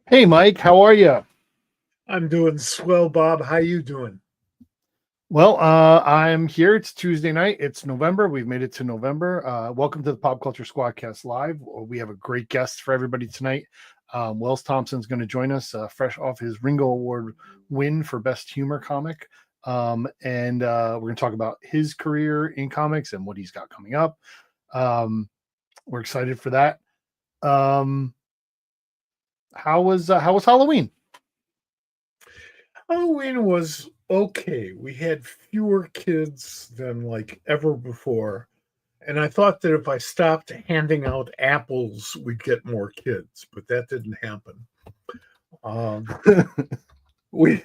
Hey, Mike, how are you? I'm doing swell, Bob. How you doing? Well, I'm here. It's Tuesday night. It's November. We've made it to November. Welcome to the Pop Culture SquadCast Live. We have a great guest for everybody tonight. Wells Thompson's going to join us, fresh off his Ringo Award win for Best Humor Comic. And we're going to talk about his career in comics and what he's got coming up. We're excited for that. How was Halloween? Halloween was okay. We had fewer kids than like ever before. And I thought that if I stopped handing out apples, we'd get more kids, but that didn't happen. Um, we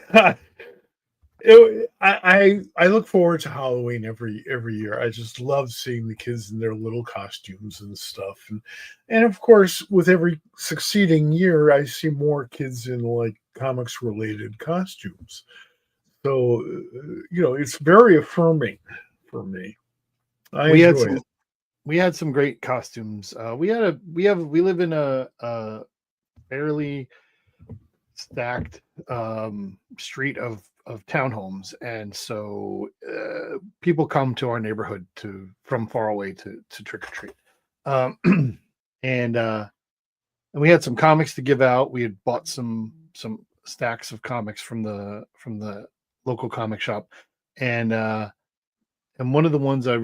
I look forward to Halloween every year. I just love seeing the kids in their little costumes and stuff, and of course, with every succeeding year, I see more kids in like comics related costumes. So it's very affirming for me. I we had enjoy some it. we had some great costumes. We live in a fairly stacked street of townhomes, and so people come to our neighborhood to from far away to trick or treat. And and we had some comics to give out. We had bought some stacks of comics from the local comic shop, and one of the ones that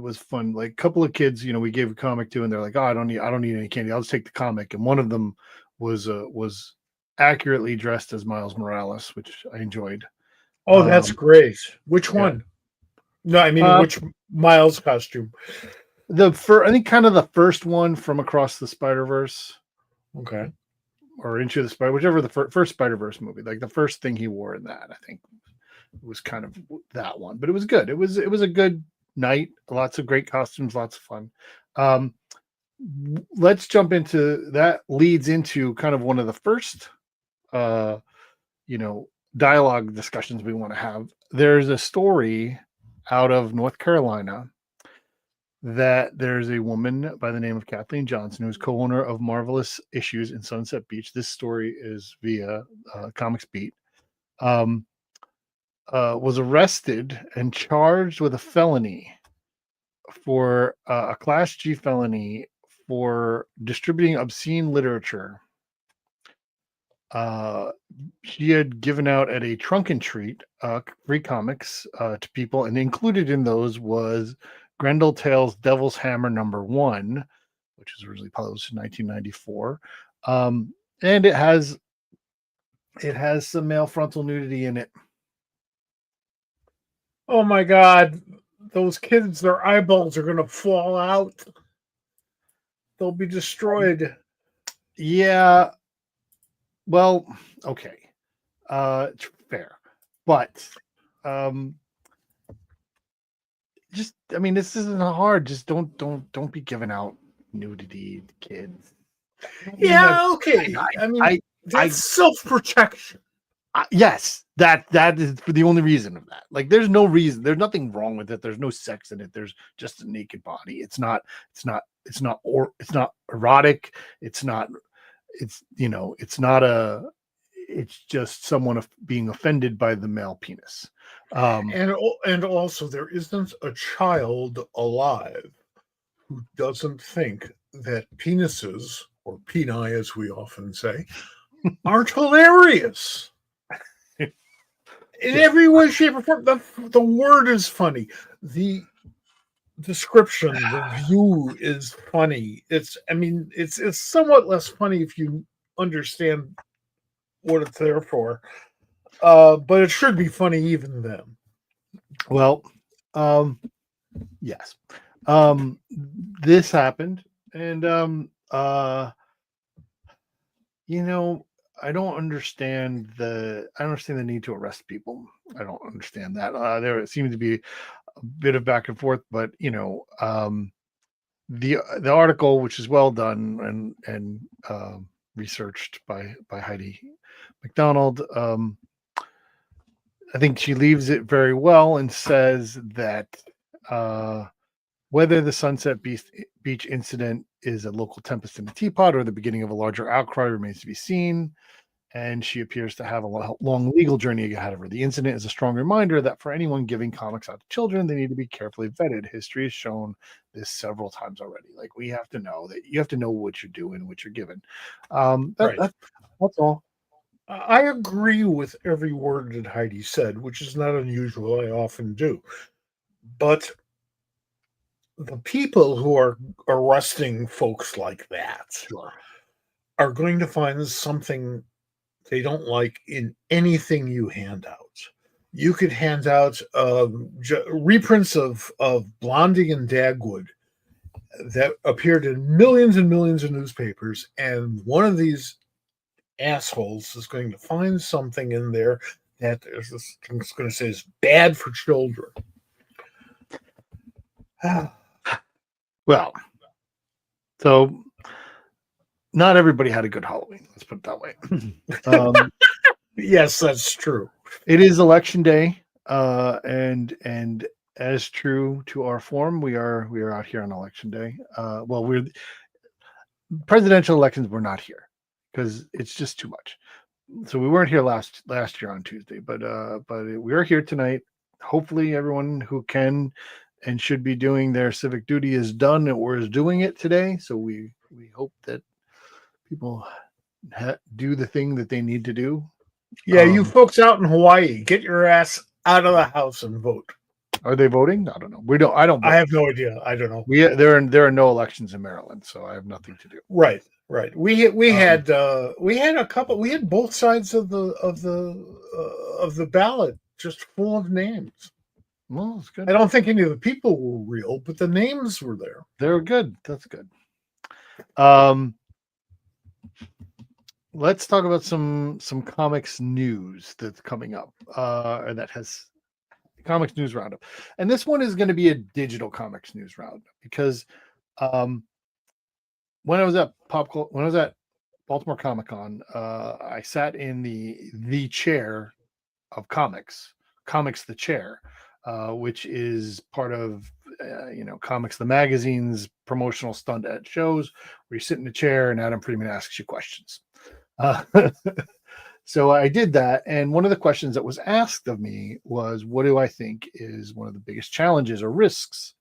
was fun, like a couple of kids, we gave a comic to, and they're like, "Oh, I don't need any candy. I'll just take the comic." And one of them was accurately dressed as Miles Morales, which I enjoyed. Oh, that's Um, great. Which yeah. one? No, I mean Uh, which Miles costume? I think kind of the first one from Across the Spider Verse Okay. or Into the Spider, whichever the first Spider Verse movie, like the first thing he wore in that, I think was kind of that one. But it was good. It was a good night. Lots of great costumes, lots of fun. Um, let's jump into that. Leads into kind of one of the first uh you know dialogue discussions we want to have. There's a story out of North Carolina that there's a woman by the name of Kathleen Johnson who's co-owner of Marvelous Issues in Sunset Beach. This story is via Comics Beat. um was arrested and charged with a felony for a Class G felony for distributing obscene literature. uh, she had given out at a trunk and treat free comics to people, and included in those was Grendel Tale's Devil's Hammer #1, which was originally published in 1994, and it has some male frontal nudity in it. Oh my God, those kids, their eyeballs are gonna fall out. They'll be destroyed. Yeah, well, okay, fair, but um, just I mean, this isn't hard. Just don't be giving out nudity to kids. I don't mean that. Yeah, okay. I mean, I, that's I, self-protection. yes, that is for the only reason of that. Like, there's no reason. There's nothing wrong with it. There's no sex in it. There's just a naked body. It's not erotic. It's not. It's not a. It's just someone being offended by the male penis. Um, And also there isn't a child alive who doesn't think that penises, or peni as we often say, aren't hilarious. In yeah, every way, shape, or form. The word is funny. The description, the view is funny. It's somewhat less funny if you understand what it's there for. But it should be funny even then. well, um, yes. Um, this happened, and you know, I don't understand the need to arrest people. I don't understand that. There seems to be a bit of back and forth, but the article, which is well done and researched by Heidi McDonald, I think she leaves it very well and says that uh, Whether the Sunset Beach incident is a local tempest in a teapot or the beginning of a larger outcry remains to be seen. And she appears to have a long legal journey ahead of her. The incident is a strong reminder that for anyone giving comics out to children, they need to be carefully vetted. History has shown this several times already. Like, we have to know that you have to know what you're doing, what you're given. That's all. I agree with every word that Heidi said, which is not unusual. I often do. But the people who are arresting folks like that Sure. are going to find something they don't like in anything you hand out. You could hand out reprints of Blondie and Dagwood that appeared in millions and millions of newspapers, and one of these assholes is going to find something in there that is going to say is bad for children. Well, so not everybody had a good Halloween. Let's put it that way. Yes, that's true. It is election day, and as true to our form, we are out here on election day. Well, we're presidential elections. We're not here because it's just too much. So we weren't here last year on Tuesday, but we are here tonight. Hopefully, everyone who can and should be doing their civic duty is done or is doing it today. So we hope that people do the thing that they need to do. Yeah, you folks out in Hawaii, get your ass out of the house and vote. Are they voting? I don't know. We don't. I don't. I have no idea. I don't know. There are no elections in Maryland, so I have nothing to do. Right. We had a couple. We had both sides of the ballot just full of names. Well, it's good. I don't think any of the people were real, but the names were there. They were good. That's good. Let's talk about some comics news that's coming up, or that has comics news roundup. And this one is going to be a digital comics news roundup because when I was at Baltimore Comic Con, I sat in the chair of Comics the Chair, which is part of Comics the Magazine's promotional stunt at shows where you sit in a chair and Adam Friedman asks you questions. So I did that, and one of the questions that was asked of me was, what do I think is one of the biggest challenges or risks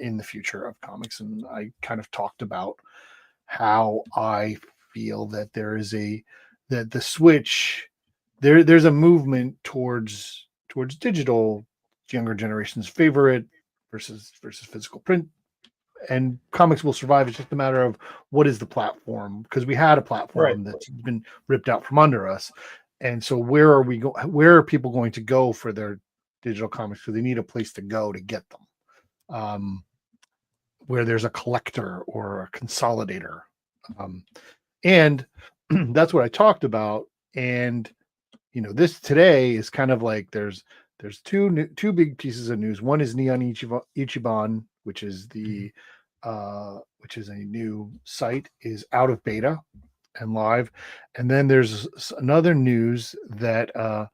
in the future of comics? And I kind of talked about how I feel that there's a movement towards digital, younger generation's favorite versus physical print. And comics will survive. It's just a matter of what is the platform, because we had a platform that's been ripped out from under us. And so where are people going to go for their digital comics? Because they need a place to go to get them, where there's a collector or a consolidator. And that's what I talked about. And, this today is kind of like there's two big pieces of news. One is Neon Ichiban, which is a new site, is out of beta and live. And then there's another news that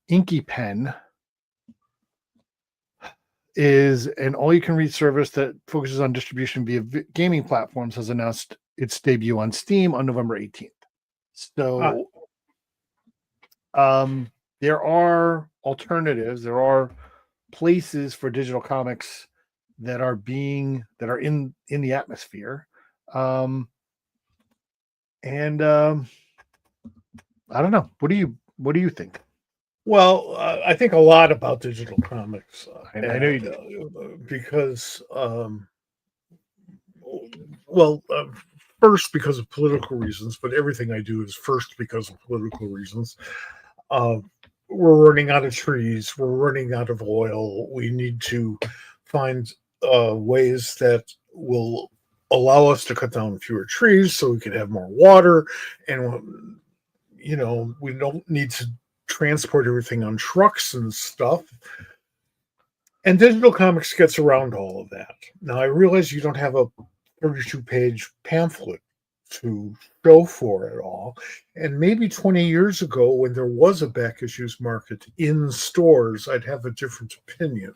Inky Pen is an all-you-can-read service that focuses on distribution via gaming platforms, has announced its debut on Steam on November 18th. So there are alternatives. There are places for digital comics that are in the atmosphere. I don't know. What do you think? Well, I think a lot about digital comics. I know you do. Because, first because of political reasons, but everything I do is first because of political reasons. We're running out of trees. We're running out of oil. We need to find ways that will allow us to cut down fewer trees so we can have more water. And, we don't need to transport everything on trucks and stuff. And digital comics gets around all of that. Now, I realize you don't have a 32-page pamphlet to show for it all. And maybe 20 years ago, when there was a back issues market in stores, I'd have a different opinion.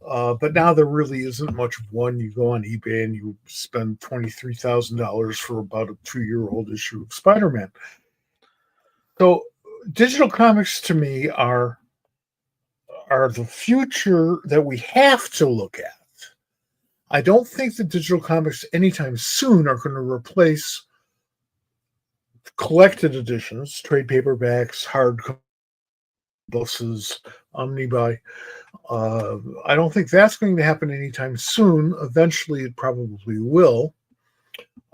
But now there really isn't much of one. You go on eBay and you spend $23,000 for about a 2-year-old issue of Spider-Man. So digital comics to me are the future that we have to look at. I don't think that digital comics anytime soon are going to replace collected editions, trade paperbacks, hard buses, omnibuy. I don't think that's going to happen anytime soon. Eventually, it probably will.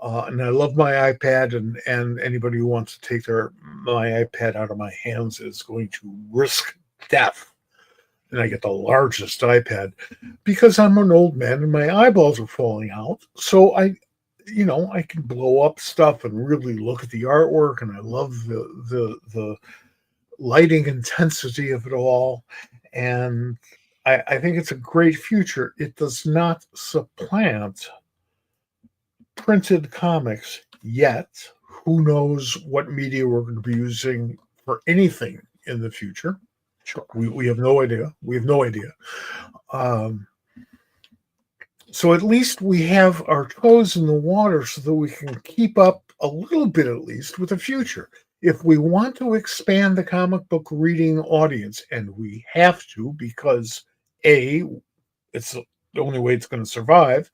And I love my iPad, and anybody who wants to take my iPad out of my hands is going to risk death. And I get the largest iPad because I'm an old man and my eyeballs are falling out. So I can blow up stuff and really look at the artwork, and I love the lighting intensity of it all. And I think it's a great future. It does not supplant printed comics yet. Who knows what media we're going to be using for anything in the future? Sure. We have no idea. So at least we have our toes in the water so that we can keep up a little bit, at least, with the future. If we want to expand the comic book reading audience, and we have to, because A, it's the only way it's going to survive,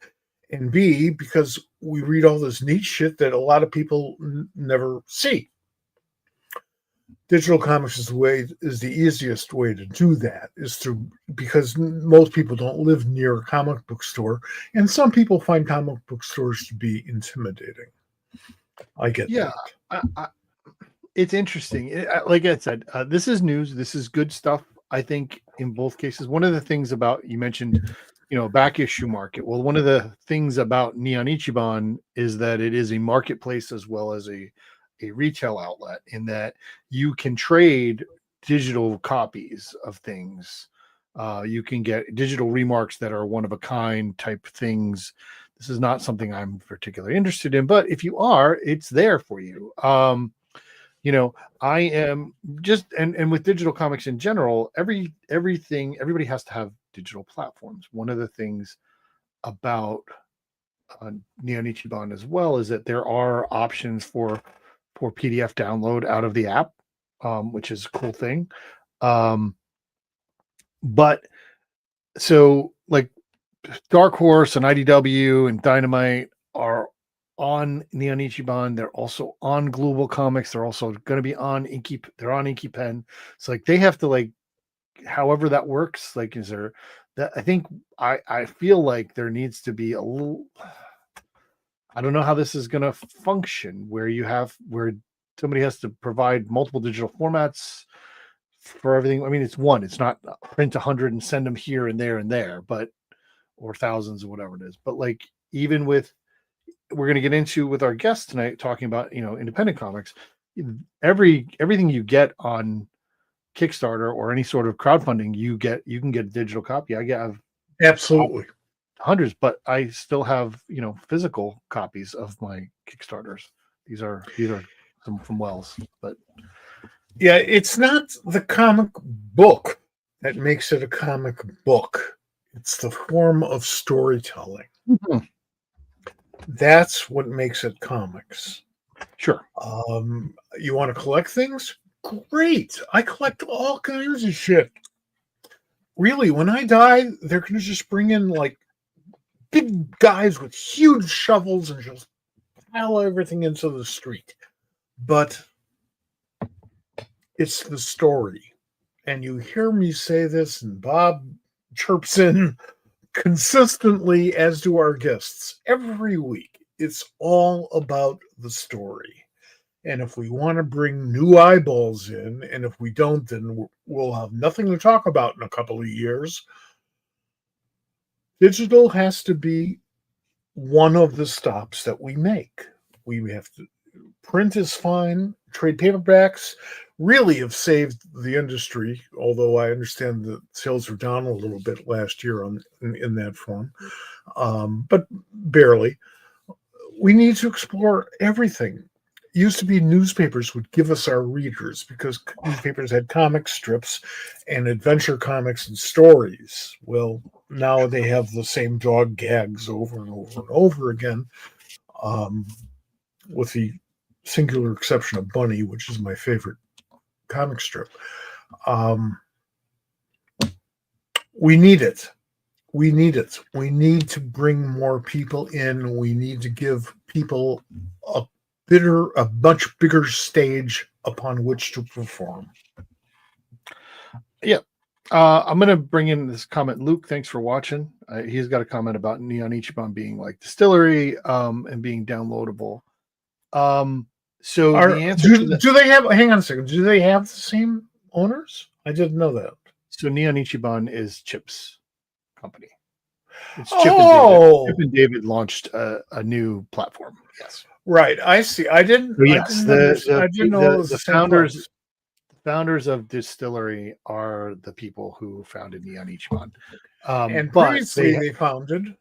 and B, because we read all this neat shit that a lot of people never see. Digital comics is the easiest way to do that, because most people don't live near a comic book store, and some people find comic book stores to be intimidating. I get that. It's interesting. Like I said, this is news. This is good stuff. I think in both cases. One of the things about, you mentioned, back issue market. Well, one of the things about Neon Ichiban is that it is a marketplace as well as a retail outlet, in that you can trade digital copies of things. You can get digital remarks that are one of a kind type things. This is not something I'm particularly interested in, but if you are, it's there for you. I am just, and with digital comics in general, everybody has to have digital platforms. One of the things about Neon Ichiban as well is that there are options for PDF download out of the app, which is a cool thing. But so like Dark Horse and IDW and Dynamite are on Neon Ichiban. They're also on Global Comics. They're also going to be on Inky. They're on Inky Pen. So like they have to, however that works. Like, is there that? I think I feel like there needs to be a little. I don't know how this is going to function where where somebody has to provide multiple digital formats for everything. I mean, it's not print 100 and send them here and there, or thousands or whatever it is. But even with, we're going to get into with our guest tonight, talking about, independent comics, everything you get on Kickstarter or any sort of crowdfunding, you can get a digital copy. I have absolutely hundreds, but I still have, physical copies of my Kickstarters. These are some from Wells, but yeah, it's not the comic book that makes it a comic book. It's the form of storytelling. Mm-hmm. That's what makes it comics. Sure. You want to collect things? Great. I collect all kinds of shit. Really, when I die, they're going to just bring in big guys with huge shovels and just pile everything into the street. But it's the story. And you hear me say this, and Bob chirps in consistently, as do our guests, every week. It's all about the story. And if we want to bring new eyeballs in, and if we don't, then we'll have nothing to talk about in a couple of years. Digital has to be one of the stops that we make. We have to, print is fine. Trade paperbacks really have saved the industry, although I understand that sales are down a little bit last year in that form, but barely. We need to explore everything. It used to be newspapers would give us our readers because newspapers had comic strips and adventure comics and stories. Well, now they have the same dog gags over and over and over again, with the singular exception of Bunny, which is my favorite comic strip. We need it. We need it. We need to bring more people in. We need to give people a much bigger stage upon which to perform. Yeah. I'm going to bring in this comment. Luke, thanks for watching. He's got a comment about Neon Ichiban being like Distillery and being downloadable. So the answer do they have, hang on a second, do they have the same owners? I didn't know that. So Neon Ichiban is Chip's company. It's Chip and David launched a new platform. Yes. Right. I see. I didn't know it was the founders. Founders of Distillery are the people who founded Neon Ichiban. And previously they founded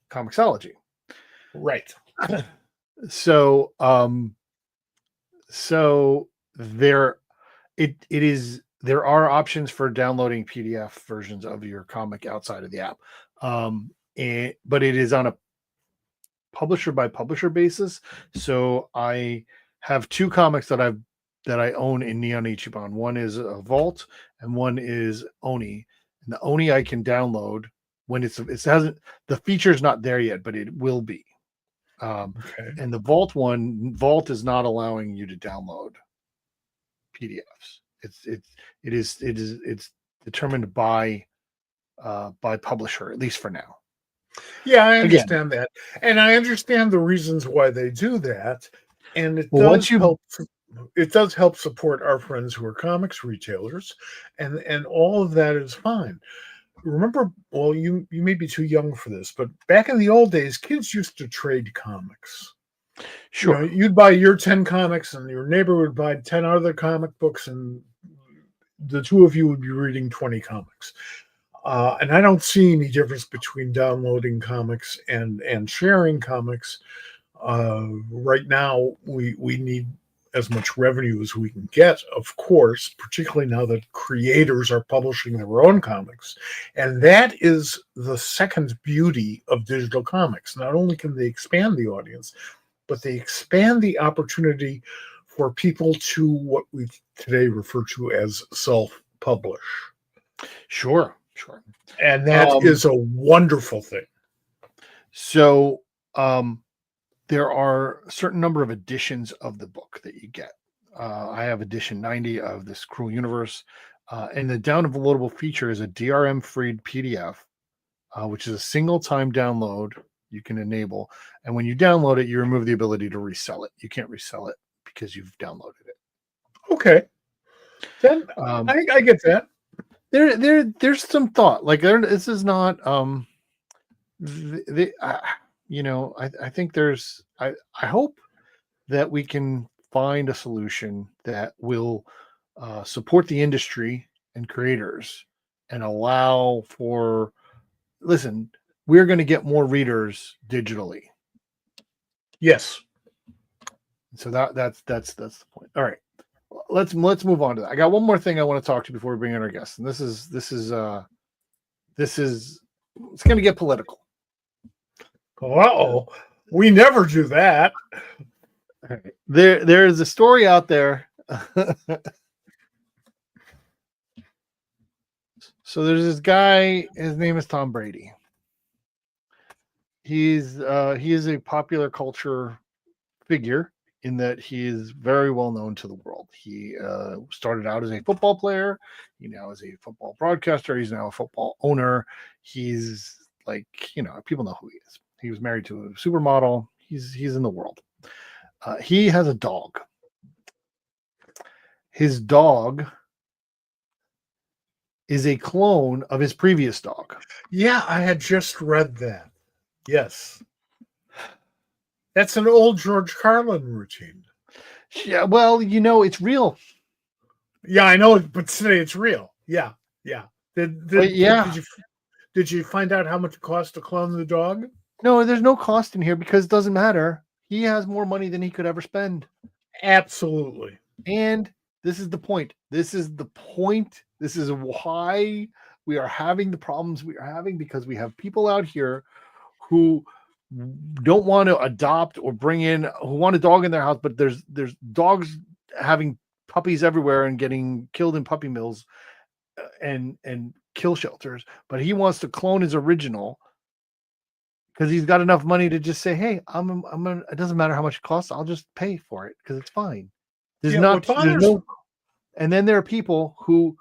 Comixology. Right. So there are options for downloading PDF versions of your comic outside of the app. But it is on a publisher by publisher basis. So I have two comics that I own in Neon Ichiban. One is a Vault and one is Oni. And the Oni I can download when it hasn't, the feature's not there yet, but it will be. Okay. And the Vault is not allowing you to download PDFs. It's determined by publisher, at least for now. Yeah, I understand that. And I understand the reasons why they do that. And it does help support our friends who are comics retailers, and all of that is fine. Remember, well, you may be too young for this, but back in the old days, kids used to trade comics. Sure. You'd buy your 10 comics and your neighbor would buy 10 other comic books, and the two of you would be reading 20 comics. And I don't see any difference between downloading comics and sharing comics. Right now, we need as much revenue as we can get, of course, particularly now that creators are publishing their own comics. And that is the second beauty of digital comics. Not only can they expand the audience, but they expand the opportunity for people to what we today refer to as self-publish. Sure. And that is a wonderful thing. So, there are a certain number of editions of the book that you get. I have edition 90 of this Cruel Universe. And the downloadable feature is a DRM-free PDF, which is a single-time download you can enable. And when you download it, you remove the ability to resell it. You can't resell it because you've downloaded it. Okay. Then I get that. There's some thought. Like this is not I think I hope that we can find a solution that will support the industry and creators and allow for, listen, we're going to get more readers digitally. Yes. So that's the point. All right. Let's move on to that. I got one more thing I want to talk to before we bring in our guests. And this is it's going to get political. Uh-oh. We never do that. Right. There is a story out there. So there's this guy, his name is Tom Brady. He is a popular culture figure in that he is very well known to the world. He started out as a football player. He now is a football broadcaster. He's now a football owner. He's like, people know who he is. He was married to a supermodel. He's in the world. He has a dog. His dog is a clone of his previous dog. Yeah, I had just read that. Yes. That's an old George Carlin routine. Yeah, well, it's real. Yeah, I know, but today it's real. Yeah. Did you find out how much it costs to clone the dog? No, there's no cost in here because it doesn't matter. He has more money than he could ever spend. Absolutely. And this is the point. This is why We are having the problems we are having because we have people out here who don't want to adopt or bring in, who want a dog in their house, but there's dogs having puppies everywhere and getting killed in puppy mills and kill shelters. But he wants to clone his original because he's got enough money to just say, "Hey, it doesn't matter how much it costs. I'll just pay for it because it's fine." There's no. And then there are people who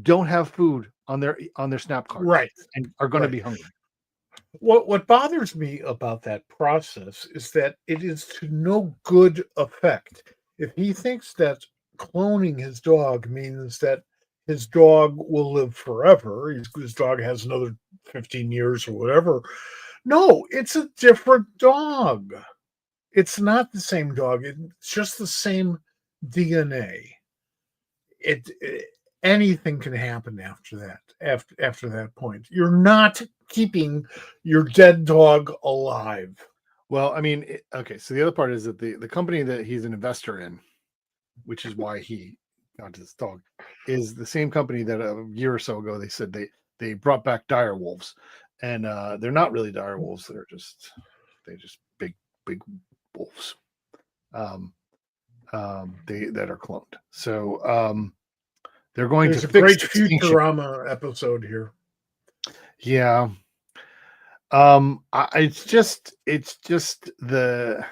don't have food on their snap cards, right, and are going to be hungry. What bothers me about that process is that it is to no good effect. If he thinks that cloning his dog means that his dog will live forever, his dog has another 15 years or whatever. No, it's a different dog. It's not the same dog. It's just the same DNA. Anything can happen after that. After that point, you're not keeping your dead dog alive. Well, I mean, okay. So the other part is that the company that he's an investor in, which is why he got this dog, is the same company that a year or so ago they said they brought back dire wolves, and they're not really dire wolves. They're just big wolves. They that are cloned. So they're going There's to a fix great extinction. Futurama episode here. Yeah. It's just the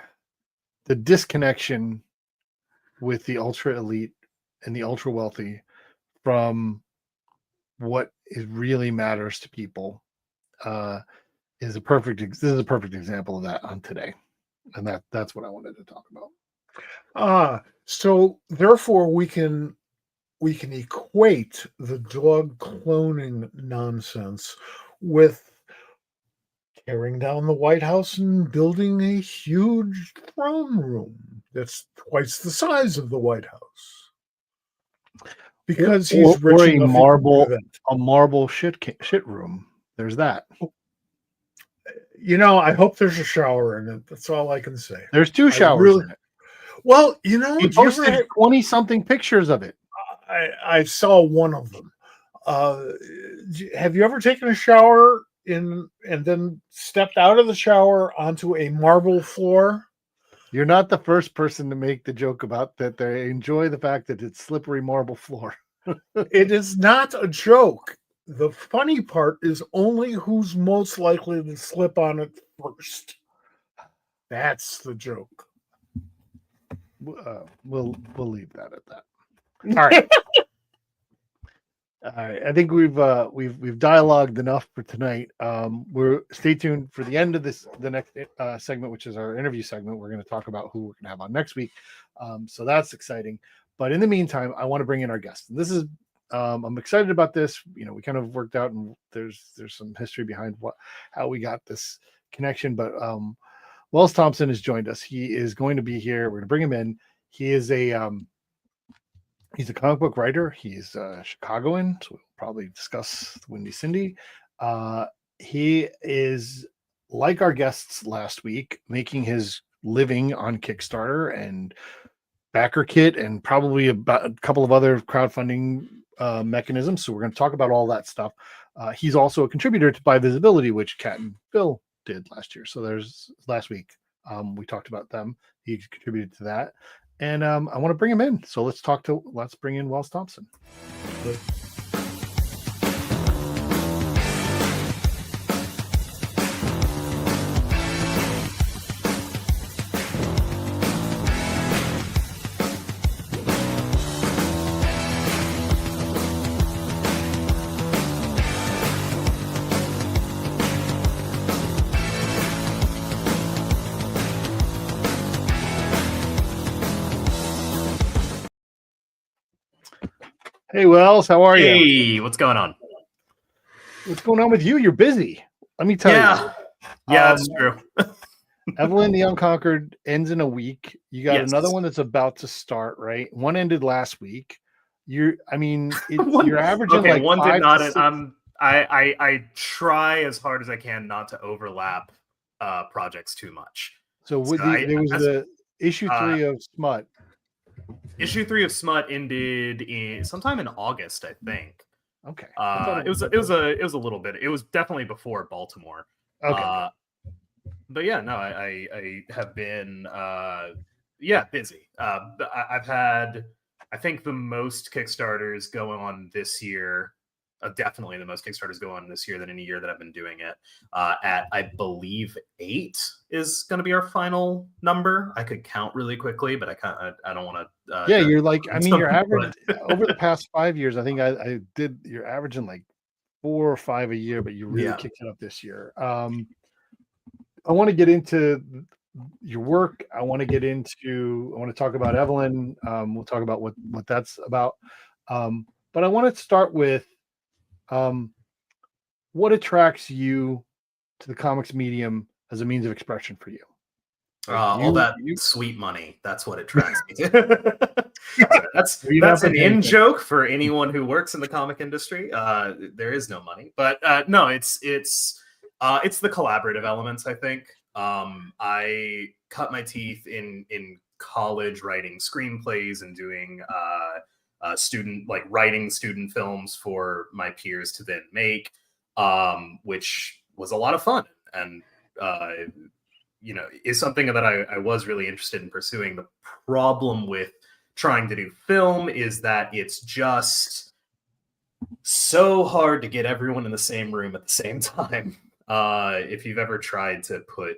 disconnection with the ultra elite and the ultra wealthy from what really matters to people is a perfect example of that on today, and that's what I wanted to talk about. So therefore we can equate the dog cloning nonsense with tearing down the White House and building a huge throne room that's twice the size of the White House. Because he's rich enough a marble shit room. There's that. I hope there's a shower in it. That's all I can say. There's 2 showers in it. Well, he posted 20-something pictures of it. I saw one of them. Have you ever taken a shower and then stepped out of the shower onto a marble floor? You're not the first person to make the joke about that. They enjoy the fact that it's slippery marble floor. It is not a joke. The funny part is only who's most likely to slip on it first. That's the joke. We'll leave that at that. All right. All right. I think we've dialogued enough for tonight. Stay tuned for the end of the next segment, which is our interview segment. We're going to talk about who we're going to have on next week. So that's exciting. But in the meantime, I want to bring in our guest. This is I'm excited about this. We kind of worked out, and there's some history behind how we got this connection. But Wells Thompson has joined us. He is going to be here. We're going to bring him in. He is he's a comic book writer. He's a Chicagoan, so we'll probably discuss Windy Cindy. He is, like our guests last week, making his living on Kickstarter and BackerKit and probably about a couple of other crowdfunding mechanisms. So we're going to talk about all that stuff. He's also a contributor to Buy Visibility, which Kat and Bill did last year. So there's last week. We talked about them. He contributed to that. And I want to bring him in. So let's bring in Wells Thompson. Hey, Wells, how are you? Hey, what's going on? What's going on with you? You're busy. Let me tell you. Yeah, that's true. Evelyn the Unconquered ends in a week. You got another one that's about to start, right? One ended last week. You're averaging like one 5 did not. to 6. I try as hard as I can not to overlap projects too much. So there was the issue 3 of Smut. Issue 3 of Smut ended sometime in August, I think. Okay. I thought It was a little bit. It was definitely before Baltimore. okay. But yeah, no, I have been busy. I've had, I think, the most Kickstarters going on this year. Definitely the most Kickstarters go on this year than any year that I've been doing it. At, I believe, 8 is going to be our final number. I could count really quickly, but I don't want to. Yeah, you're like, I mean, your average but over the past 5 years, I think I did. You're averaging like 4 or 5 a year, but you really kicked it up this year. I want to get into your work. I want to talk about Evelyn. We'll talk about what that's about. But I want to start with what attracts you to the comics medium as a means of expression for you. All that sweet money. That's what attracts me to. that's an in joke for anyone who works in the comic industry. There is no money, but no, it's the collaborative elements. I think I cut my teeth in college writing screenplays and doing writing student films for my peers to then make, which was a lot of fun and is something that I was really interested in pursuing. The problem with trying to do film is that it's just so hard to get everyone in the same room at the same time. If you've ever tried to put,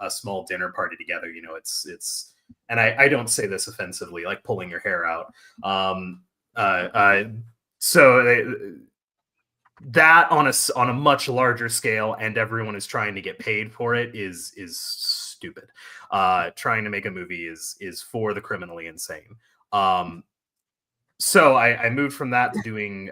a small dinner party together, it's, and I don't say this offensively, like pulling your hair out. That on a much larger scale, and everyone is trying to get paid for it is stupid. Trying to make a movie is for the criminally insane. So I moved from that to doing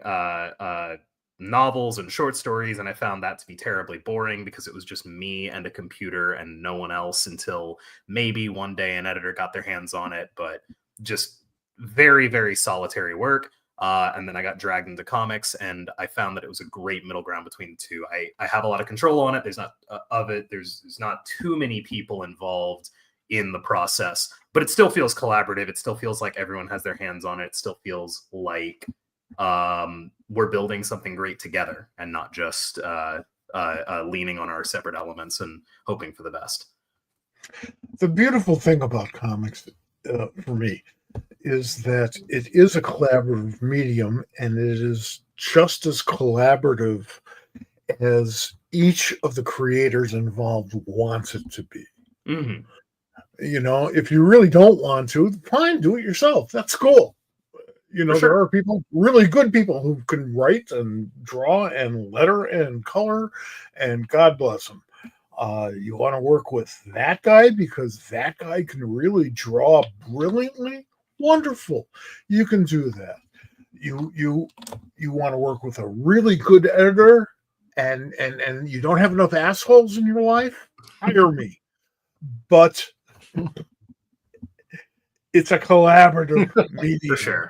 novels and short stories, and I found that to be terribly boring because it was just me and a computer and no one else, until maybe one day an editor got their hands on it, but just very, very solitary work. And then I got dragged into comics, and I found that it was a great middle ground between the two. I have a lot of control on it. There's not too many people involved in the process, but it still feels collaborative. It still feels like everyone has their hands on it. It still feels like we're building something great together, and not just leaning on our separate elements and hoping for the best. The beautiful thing about comics, for me, is that it is a collaborative medium, and it is just as collaborative as each of the creators involved wants it to be. Mm-hmm. If you really don't want to, fine, do it yourself. That's cool. Sure. There are really good people who can write and draw and letter and color, and God bless them. You want to work with that guy because that guy can really draw brilliantly? Wonderful. You can do that. You want to work with a really good editor and you don't have enough assholes in your life? Hire me. But it's a collaborative medium.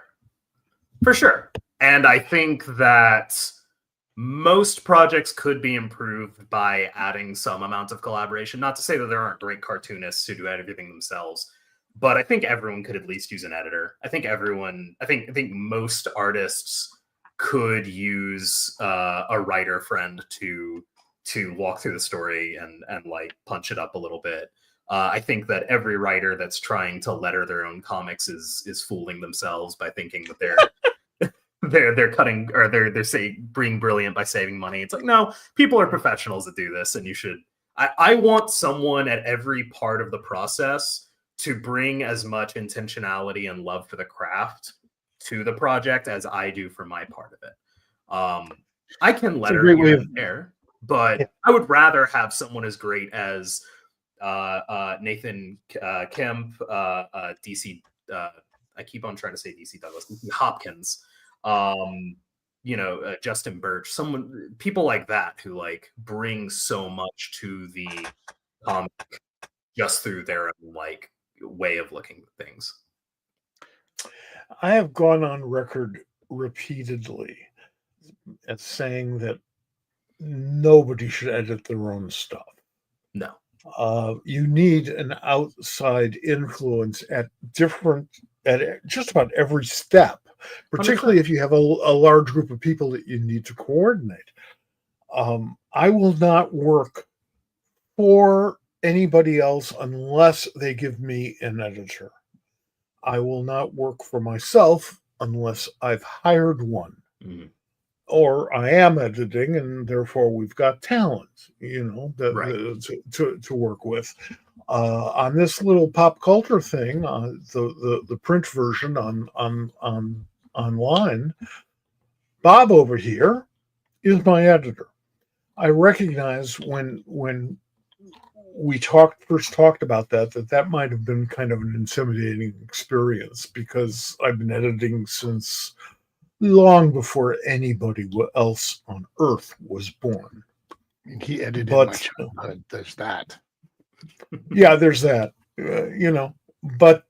For sure. And I think that most projects could be improved by adding some amount of collaboration. Not to say that there aren't great cartoonists who do everything themselves, but I think everyone could at least use an editor. I think most artists could use a writer friend to walk through the story and like punch it up a little bit. I think that every writer that's trying to letter their own comics is fooling themselves by thinking that they're cutting, or they're saying being brilliant by saving money. It's like, no, people are professionals that do this, and you should. I want someone at every part of the process to bring as much intentionality and love for the craft to the project as I do for my part of it. I can letter here and there, but I would rather have someone as great as Nathan Kemp, DC. I keep on trying to say DC Douglas, DC Hopkins. Justin Birch, people like that who like bring so much to the comic just through their own like way of looking at things. I have gone on record repeatedly as saying that nobody should edit their own stuff. No. You need an outside influence at just about every step particularly if you have a large group of people that you need to coordinate. I will not work for anybody else unless they give me an editor. I will not work for myself unless I've hired one. Mhm. Or I am editing, and therefore we've got talent, to work with. On this little pop culture thing, the print version on online, Bob over here is my editor. I recognize when we first talked about that might have been kind of an intimidating experience, because I've been editing since long before anybody else on Earth was born. He edited my childhood. There's that. Yeah, there's that. But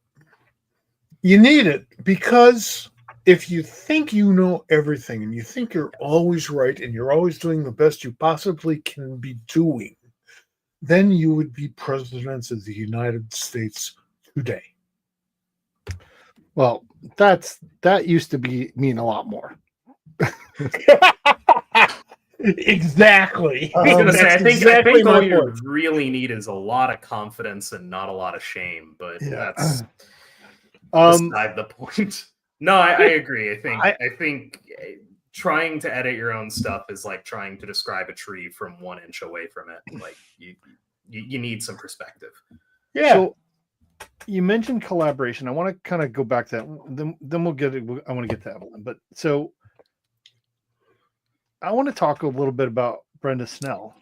you need it, because if you think you know everything and you think you're always right and you're always doing the best you possibly can be doing, then you would be president of the United States today. Well, that used to mean a lot more. Exactly. I was going to say, I think all you point. really need is a lot of confidence and not a lot of shame, but that's beside the point. No, I agree. I think trying to edit your own stuff is like trying to describe a tree from 1 inch away from it. Like you need some perspective. Yeah. So you mentioned collaboration. I want to kind of go back to that. Then we'll get it. I want to get to Evelyn, but so I want to talk a little bit about Brenda Snell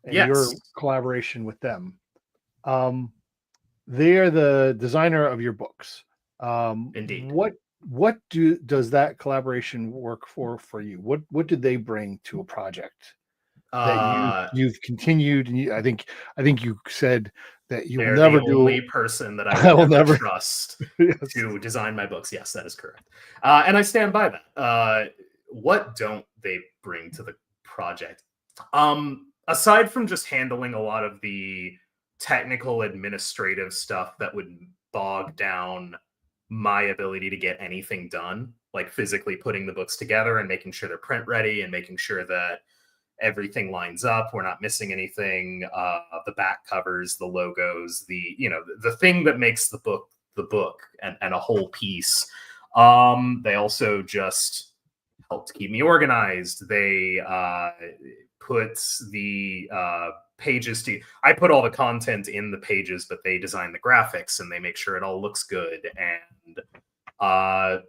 and your collaboration with them. They are the designer of your books. Indeed. What does that collaboration work for you? What did they bring to a project that you've continued? And I think you said that you will never do. The only person that I will never trust to design my books. Yes, that is correct, and I stand by that. What don't they bring to the project? Aside from just handling a lot of the technical administrative stuff that would bog down my ability to get anything done, like physically putting the books together and making sure they're print ready and making sure that everything lines up, we're not missing anything, the back covers, the logos, the thing that makes the book and a whole piece. They also just helped keep me organized. They put the pages I put all the content in the pages, but they design the graphics and they make sure it all looks good. And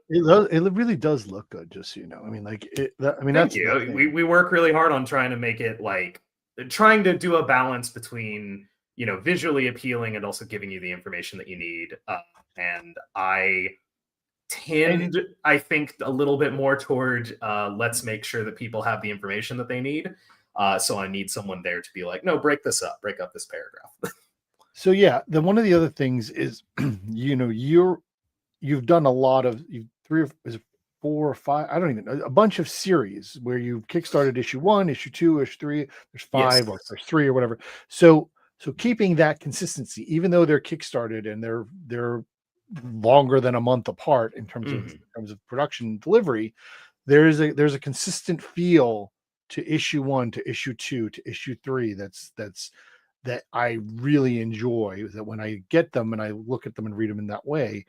it really does look good, just so you know. I mean, thank you. We work really hard on trying to make it trying to do a balance between visually appealing and also giving you the information that you need. And I tend, I think, a little bit more toward let's make sure that people have the information that they need. So I need someone there to be like, no, break this up, break up this paragraph. So yeah, then one of the other things is, you've done a lot of 4 or 5, I don't even know, a bunch of series where you've kickstarted issue 1, issue 2, issue 3, there's 5 or there's 3 or whatever. So keeping that consistency, even though they're kickstarted and they're longer than a month apart in terms of production delivery, there's a consistent feel to issue 1 to issue 2 to issue 3 that I really enjoy. That when I get them and I look at them and read them in that way,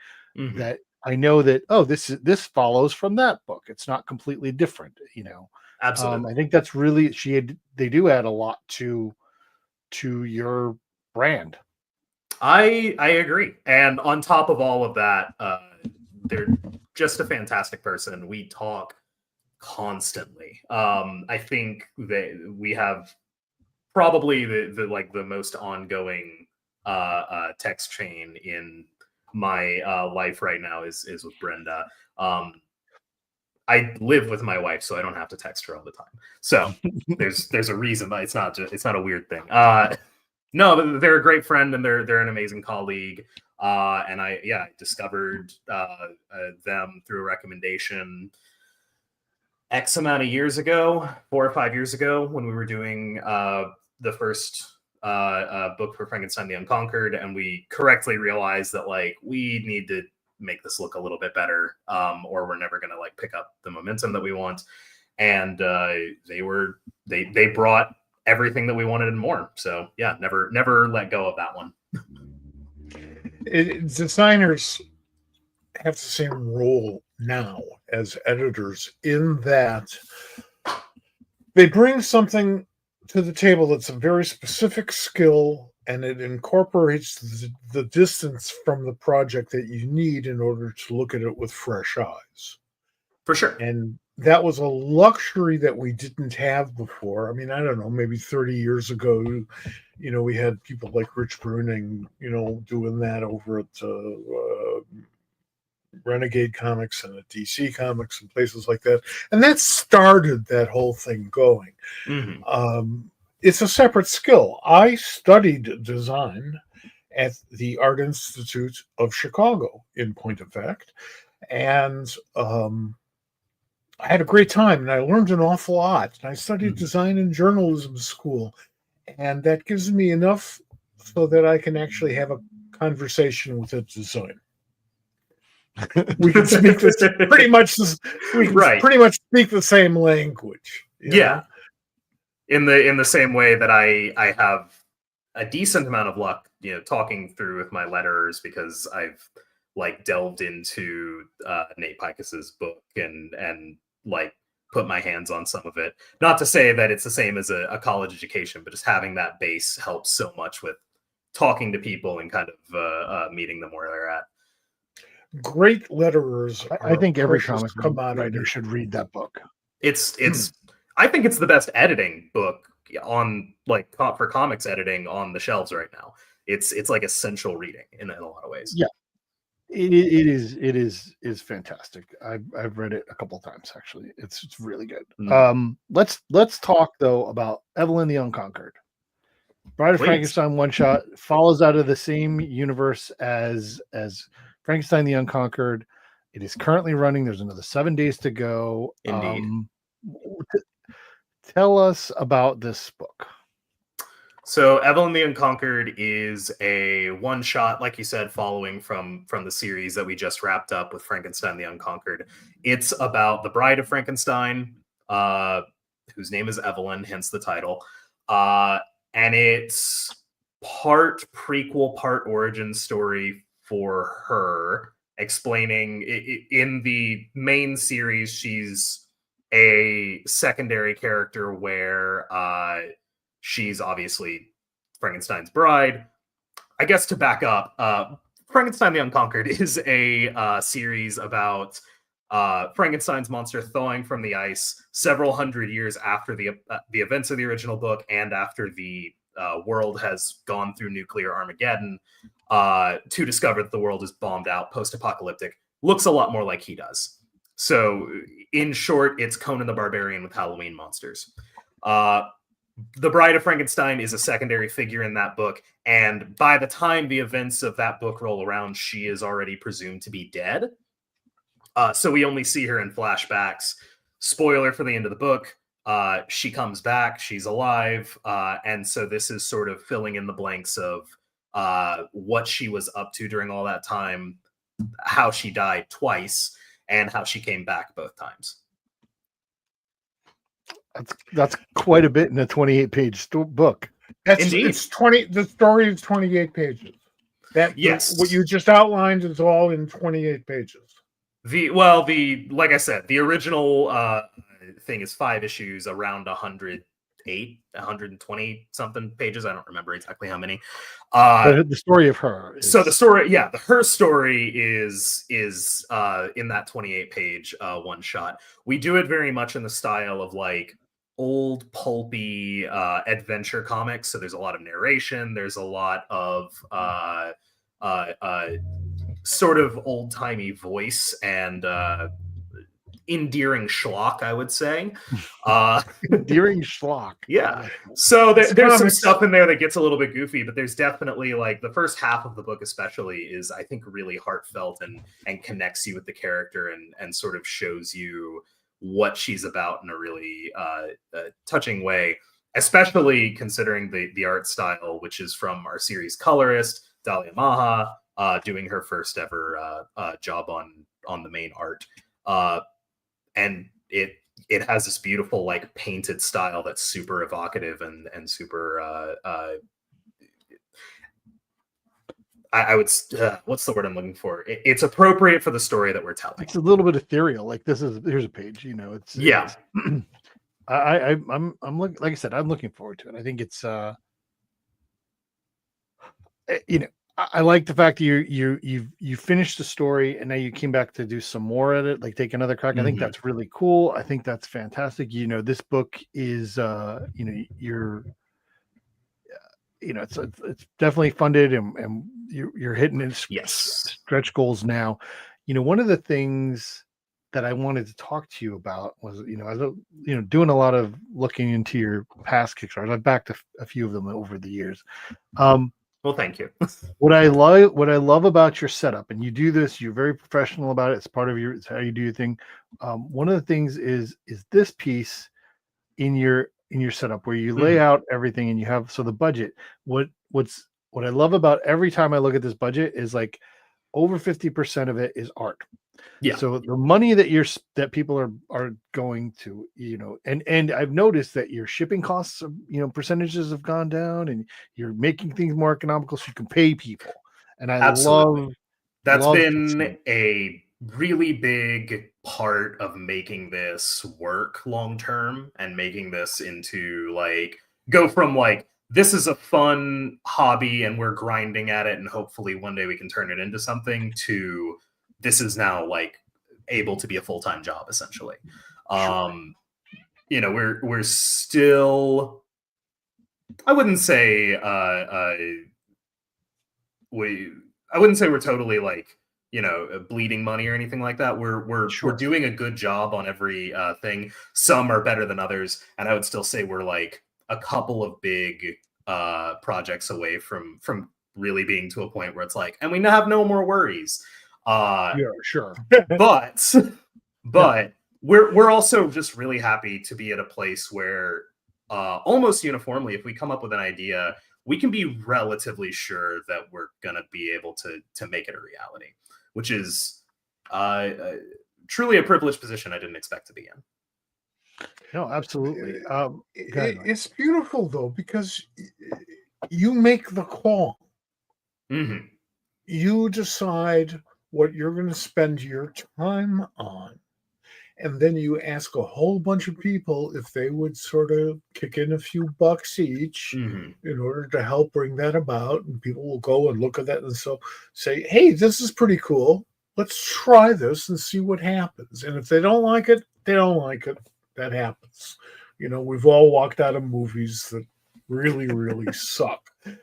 that I know that this follows from that book. It's not completely different, Absolutely. I think that's really they do add a lot to your brand. I agree. And on top of all of that, they're just a fantastic person. We talk constantly. I think that we have probably the most ongoing text chain in my life right now is with Brenda. I live with my wife, so I don't have to text her all the time. So there's a reason, but it's not a weird thing. No, they're a great friend and they're an amazing colleague. And I discovered them through a recommendation X amount of years ago, 4 or 5 years ago, when we were doing the first book for Frankenstein the Unconquered, and we correctly realized that we need to make this look a little bit better, or we're never going to like pick up the momentum that we want. And they brought everything that we wanted and more. So yeah, never let go of that one. Designers have the same role now as editors in that they bring something to the table that's a very specific skill, and it incorporates the distance from the project that you need in order to look at it with fresh eyes. For sure. And that was a luxury that we didn't have before. I mean, I don't know, maybe 30 years ago, you know, we had people like Rich Bruning, you know, doing that over at Renegade Comics and at DC Comics and places like that. And that started that whole thing going. Mm-hmm. It's a separate skill. I studied design at the Art Institute of Chicago, in point of fact. And I had a great time, and I learned an awful lot. And I studied design and journalism school. And that gives me enough so that I can actually have a conversation with a designer. We can speak this pretty much. We can pretty much speak the same language. Yeah, in the same way that I have a decent amount of luck, you know, talking through with my letterers, because I've like delved into Nate Picus's book and like put my hands on some of it. Not to say that it's the same as a college education, but just having that base helps so much with talking to people and kind of meeting them where they're at. Great letterers. I think every comic writer should read that book. It's I think it's the best editing book on like for comics editing on the shelves right now. It's like essential reading in a lot of ways. Yeah, it is fantastic. I've read it a couple of times actually. It's really good. Let's talk though about Evelyn the Unconquered. Bride of Frankenstein one shot follows out of the same universe as Frankenstein the Unconquered. It is currently running. There's another 7 days to go. Indeed. Tell us about this book. So Evelyn the Unconquered is a one-shot, like you said, following from the series that we just wrapped up with Frankenstein the Unconquered. It's about the bride of Frankenstein, whose name is Evelyn, hence the title. And it's part prequel, part origin story for her, explaining in the main series, she's a secondary character where she's obviously Frankenstein's bride. I guess to back up, Frankenstein the Unconquered is a series about Frankenstein's monster thawing from the ice several hundred years after the events of the original book, and after the world has gone through nuclear Armageddon, to discover that the world is bombed out, post-apocalyptic. Looks a lot more like he does. So, in short, it's Conan the Barbarian with Halloween monsters. The Bride of Frankenstein is a secondary figure in that book, and by the time the events of that book roll around, she is already presumed to be dead. So we only see her in flashbacks. Spoiler for the end of the book, she comes back, she's alive, and so this is sort of filling in the blanks of what she was up to during all that time, how she died twice, and how she came back both times. That's quite a bit in a 28-page book. It's 20. The story is 28 pages. What you just outlined is all in 28 pages. Like I said, the original thing is 5 issues, around 120 something pages. I don't remember exactly how many. The story of her. So the story, her story is in that 28 page one shot. We do it very much in the style of like old pulpy adventure comics. So there's a lot of narration. There's a lot of sort of old timey voice and endearing schlock, I would say. Endearing schlock. Yeah. So there's some stuff in there that gets a little bit goofy, but there's definitely like the first half of the book especially is, I think, really heartfelt and connects you with the character and sort of shows you what she's about in a really touching way, especially considering the art style, which is from our series colorist, Dalia Maha. doing her first ever job on the main art, and it has this beautiful like painted style that's super evocative and super I would what's the word I'm looking for? It's appropriate for the story that we're telling. It's a little bit ethereal. Like here's a page. It's yeah. I'm like I said, I'm looking forward to it. I think it's I like the fact that you finished the story and now you came back to do some more at it, like take another crack. I think that's really cool. I think that's fantastic. This book is it's definitely funded and you're hitting its stretch goals now. One of the things that I wanted to talk to you about was, I was doing a lot of looking into your past Kickstarters. I've backed a few of them over the years. Well, thank you. What I love about your setup, and you do this, you're very professional about it. It's part of it's how you do your thing. One of the things is this piece in your setup where you lay out everything and you have the budget. What I love about every time I look at this budget is like over 50% of it is art. Yeah. So the money that people are going to, and I've noticed that your shipping costs, percentages have gone down, and you're making things more economical so you can pay people. And I love that's been a really big part of making this work long term and making this into go from this is a fun hobby and we're grinding at it and hopefully one day we can turn it into something to this is now able to be a full-time job essentially. We're still, I wouldn't say we're totally bleeding money or anything like that. We're doing a good job on every thing. Some are better than others, and I would still say we're a couple of big projects away from really being to a point where it's and we have no more worries. but we're also just really happy to be at a place where almost uniformly, if we come up with an idea, we can be relatively sure that we're gonna be able to make it a reality, which is truly a privileged position I didn't expect to be in. No, absolutely. It's beautiful though, because you make the call. You decide what you're going to spend your time on, and then you ask a whole bunch of people if they would sort of kick in a few bucks each in order to help bring that about, and people will go and look at that and say, hey, this is pretty cool, let's try this and see what happens. And if they don't like it, they don't like it. That happens. We've all walked out of movies that really, really suck,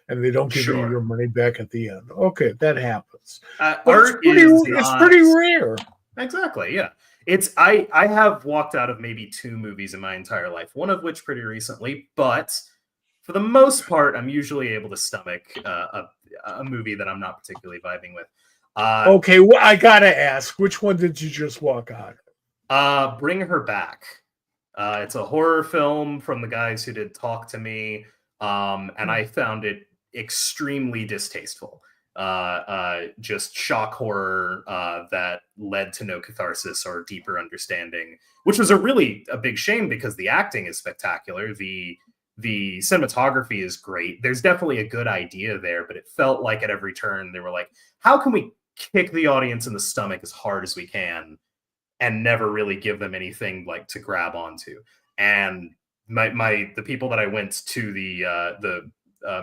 and they don't give you your money back at the end. Okay, that happens. Art it's pretty rare. Exactly, yeah. I have walked out of maybe 2 movies in my entire life, one of which pretty recently, but for the most part, I'm usually able to stomach a movie that I'm not particularly vibing with. Okay, well, I gotta ask, which one did you just walk out of? Bring Her Back. It's a horror film from the guys who did Talk to Me, and I found it extremely distasteful. Just shock horror that led to no catharsis or deeper understanding, which was a big shame because the acting is spectacular. The cinematography is great. There's definitely a good idea there, but it felt like at every turn they were like, how can we kick the audience in the stomach as hard as we can and never really give them anything to grab onto? And the people that I went to the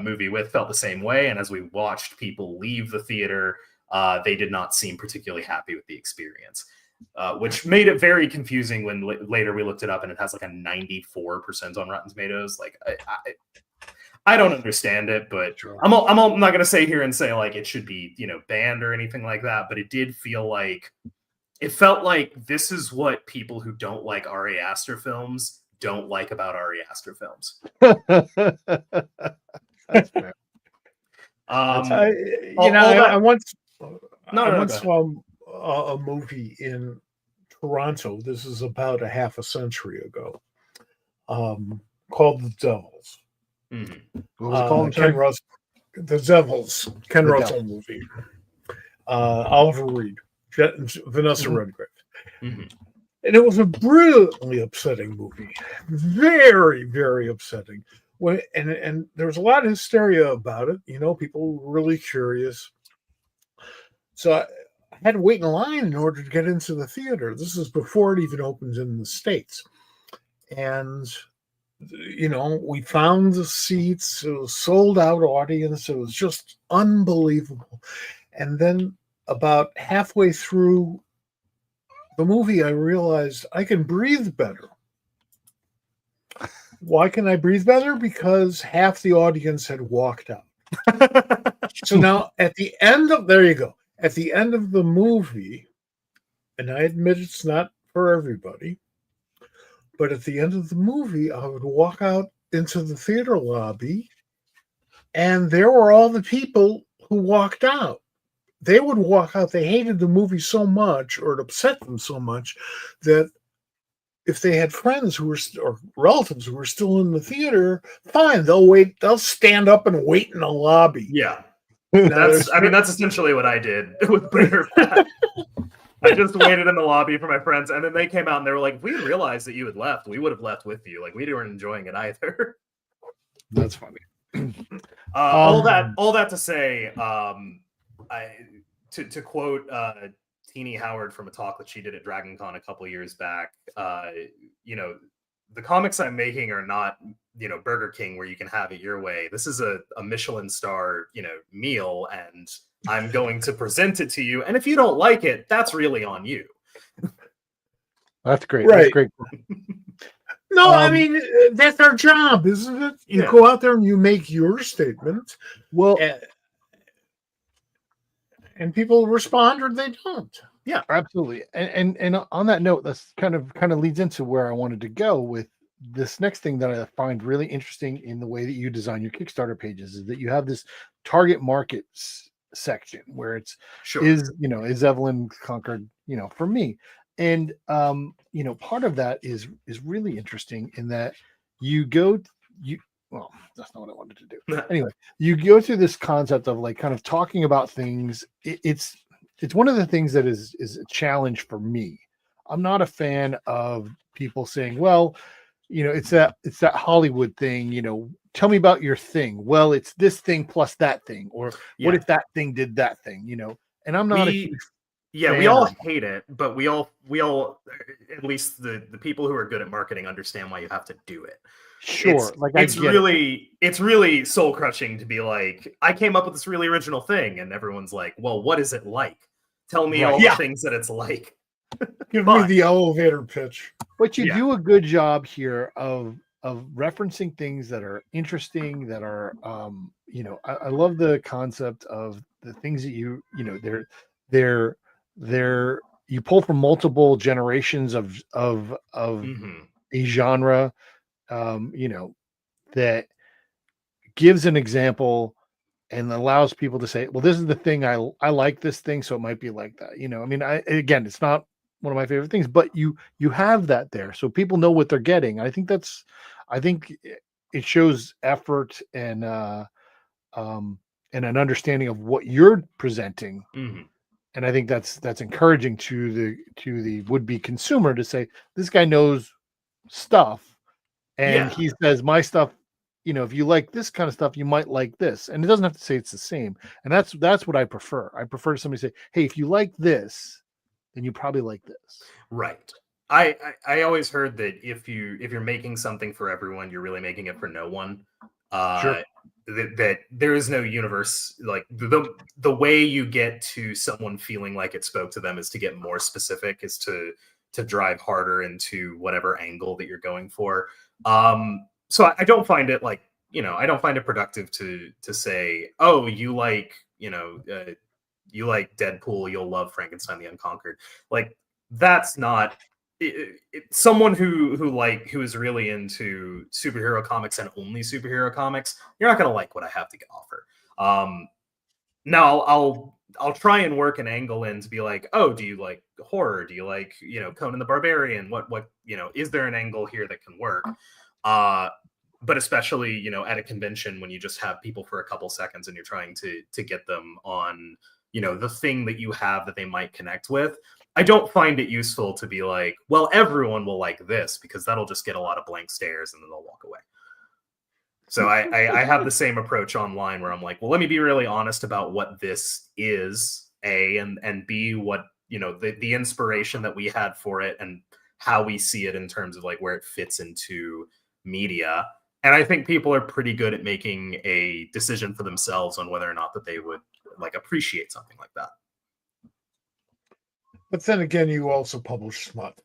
movie with felt the same way, and as we watched people leave the theater, they did not seem particularly happy with the experience, which made it very confusing when later we looked it up and it has a 94% on Rotten Tomatoes. I don't understand it, but I'm not going to say here and say it should be banned or anything like that, but it did feel it felt like this is what people who don't like Ari Aster films don't like about Ari Aster films. That's fair. I once saw a movie in Toronto. This is about a half a century ago, called The Devils. What was it called? The Devils. Ken Russell movie. Oliver Reed, Vanessa Mhm. Redgrave. Mhm. And it was a brilliantly upsetting movie. Very, very upsetting. And there was a lot of hysteria about it. People were really curious. So I had to wait in line in order to get into the theater. This is before it even opens in the States. And, we found the seats. It was sold out audience. It was just unbelievable. And then about halfway through the movie, I realized I can breathe better. Why can I breathe better? Because half the audience had walked out. So now at the end of, there you go. At the end of the movie, and I admit it's not for everybody, but at the end of the movie, I would walk out into the theater lobby and there were all the people who walked out. They would walk out. They hated the movie so much, or it upset them so much, that if they had friends who were or relatives who were still in the theater, fine, they'll wait. They'll stand up and wait in the lobby. Yeah. Now, That's essentially what I did with Bring Her Back. I just waited in the lobby for my friends, and then they came out and they were like, if we had realized that you had left, we would have left with you. Like, we weren't enjoying it either. That's funny. All that to say, to quote Teenie Howard from a talk that she did at Dragon Con a couple years back, the comics I'm making are not, Burger King where you can have it your way. This is a Michelin star, meal, and I'm going to present it to you. And if you don't like it, that's really on you. That's great. Right. That's great. No, I mean, that's our job, isn't it? You go out there and you make your statement. Well, and people respond or they don't. Yeah, absolutely. And on that note, that's kind of leads into where I wanted to go with this next thing that I find really interesting in the way that you design your Kickstarter pages is that you have this target market section where it's is Evelyn conquered, for me. And part of that is really interesting in that well, that's not what I wanted to do. Anyway, you go through this concept of like kind of talking about things. It's one of the things that is a challenge for me. I'm not a fan of people saying, well, it's that Hollywood thing, tell me about your thing. Well, it's this thing plus that thing, or what if that thing did that thing, and I'm not a huge we all hate it, but we all at least the people who are good at marketing understand why you have to do it. Sure. It's really soul crushing to be like, I came up with this really original thing, and everyone's like, well, what is it like? Tell me all the things that it's like. Give me the elevator pitch. But you do a good job here of referencing things that are interesting, that are I love the concept of the things that they're you pull from multiple generations of a genre, that gives an example and allows people to say, well, this is the thing I like this thing, so it might be like that. I mean, again, it's not one of my favorite things, but you have that there, so people know what they're getting. I think it shows effort and an understanding of what you're presenting. Mm-hmm. And I think that's encouraging to the would-be consumer to say, this guy knows stuff, and he says my stuff. If you like this kind of stuff, you might like this, and it doesn't have to say it's the same. And that's what I prefer. I prefer somebody say, hey, if you like this, then you probably like this. Right. I always heard that if you're making something for everyone, you're really making it for no one. Sure. That there is no universe, like the way you get to someone feeling like it spoke to them is to get more specific, is to drive harder into whatever angle that you're going for. So I don't find it I don't find it productive to say, oh, you like Deadpool, you'll love Frankenstein the Unconquered. Like, that's not someone who is really into superhero comics and only superhero comics. You're not going to like what I have to offer. Now I'll try and work an angle in to be like, oh, do you like horror? Do you like, Conan the Barbarian? What is there an angle here that can work? But especially, at a convention when you just have people for a couple seconds and you're trying to get them on the thing that you have that they might connect with. I don't find it useful to be like, well, everyone will like this, because that'll just get a lot of blank stares and then they'll walk away. So I have the same approach online where I'm like, well, let me be really honest about what this is, A, and B, what, the inspiration that we had for it and how we see it in terms of like where it fits into media. And I think people are pretty good at making a decision for themselves on whether or not that they would like appreciate something like that. But then again, you also publish Smut.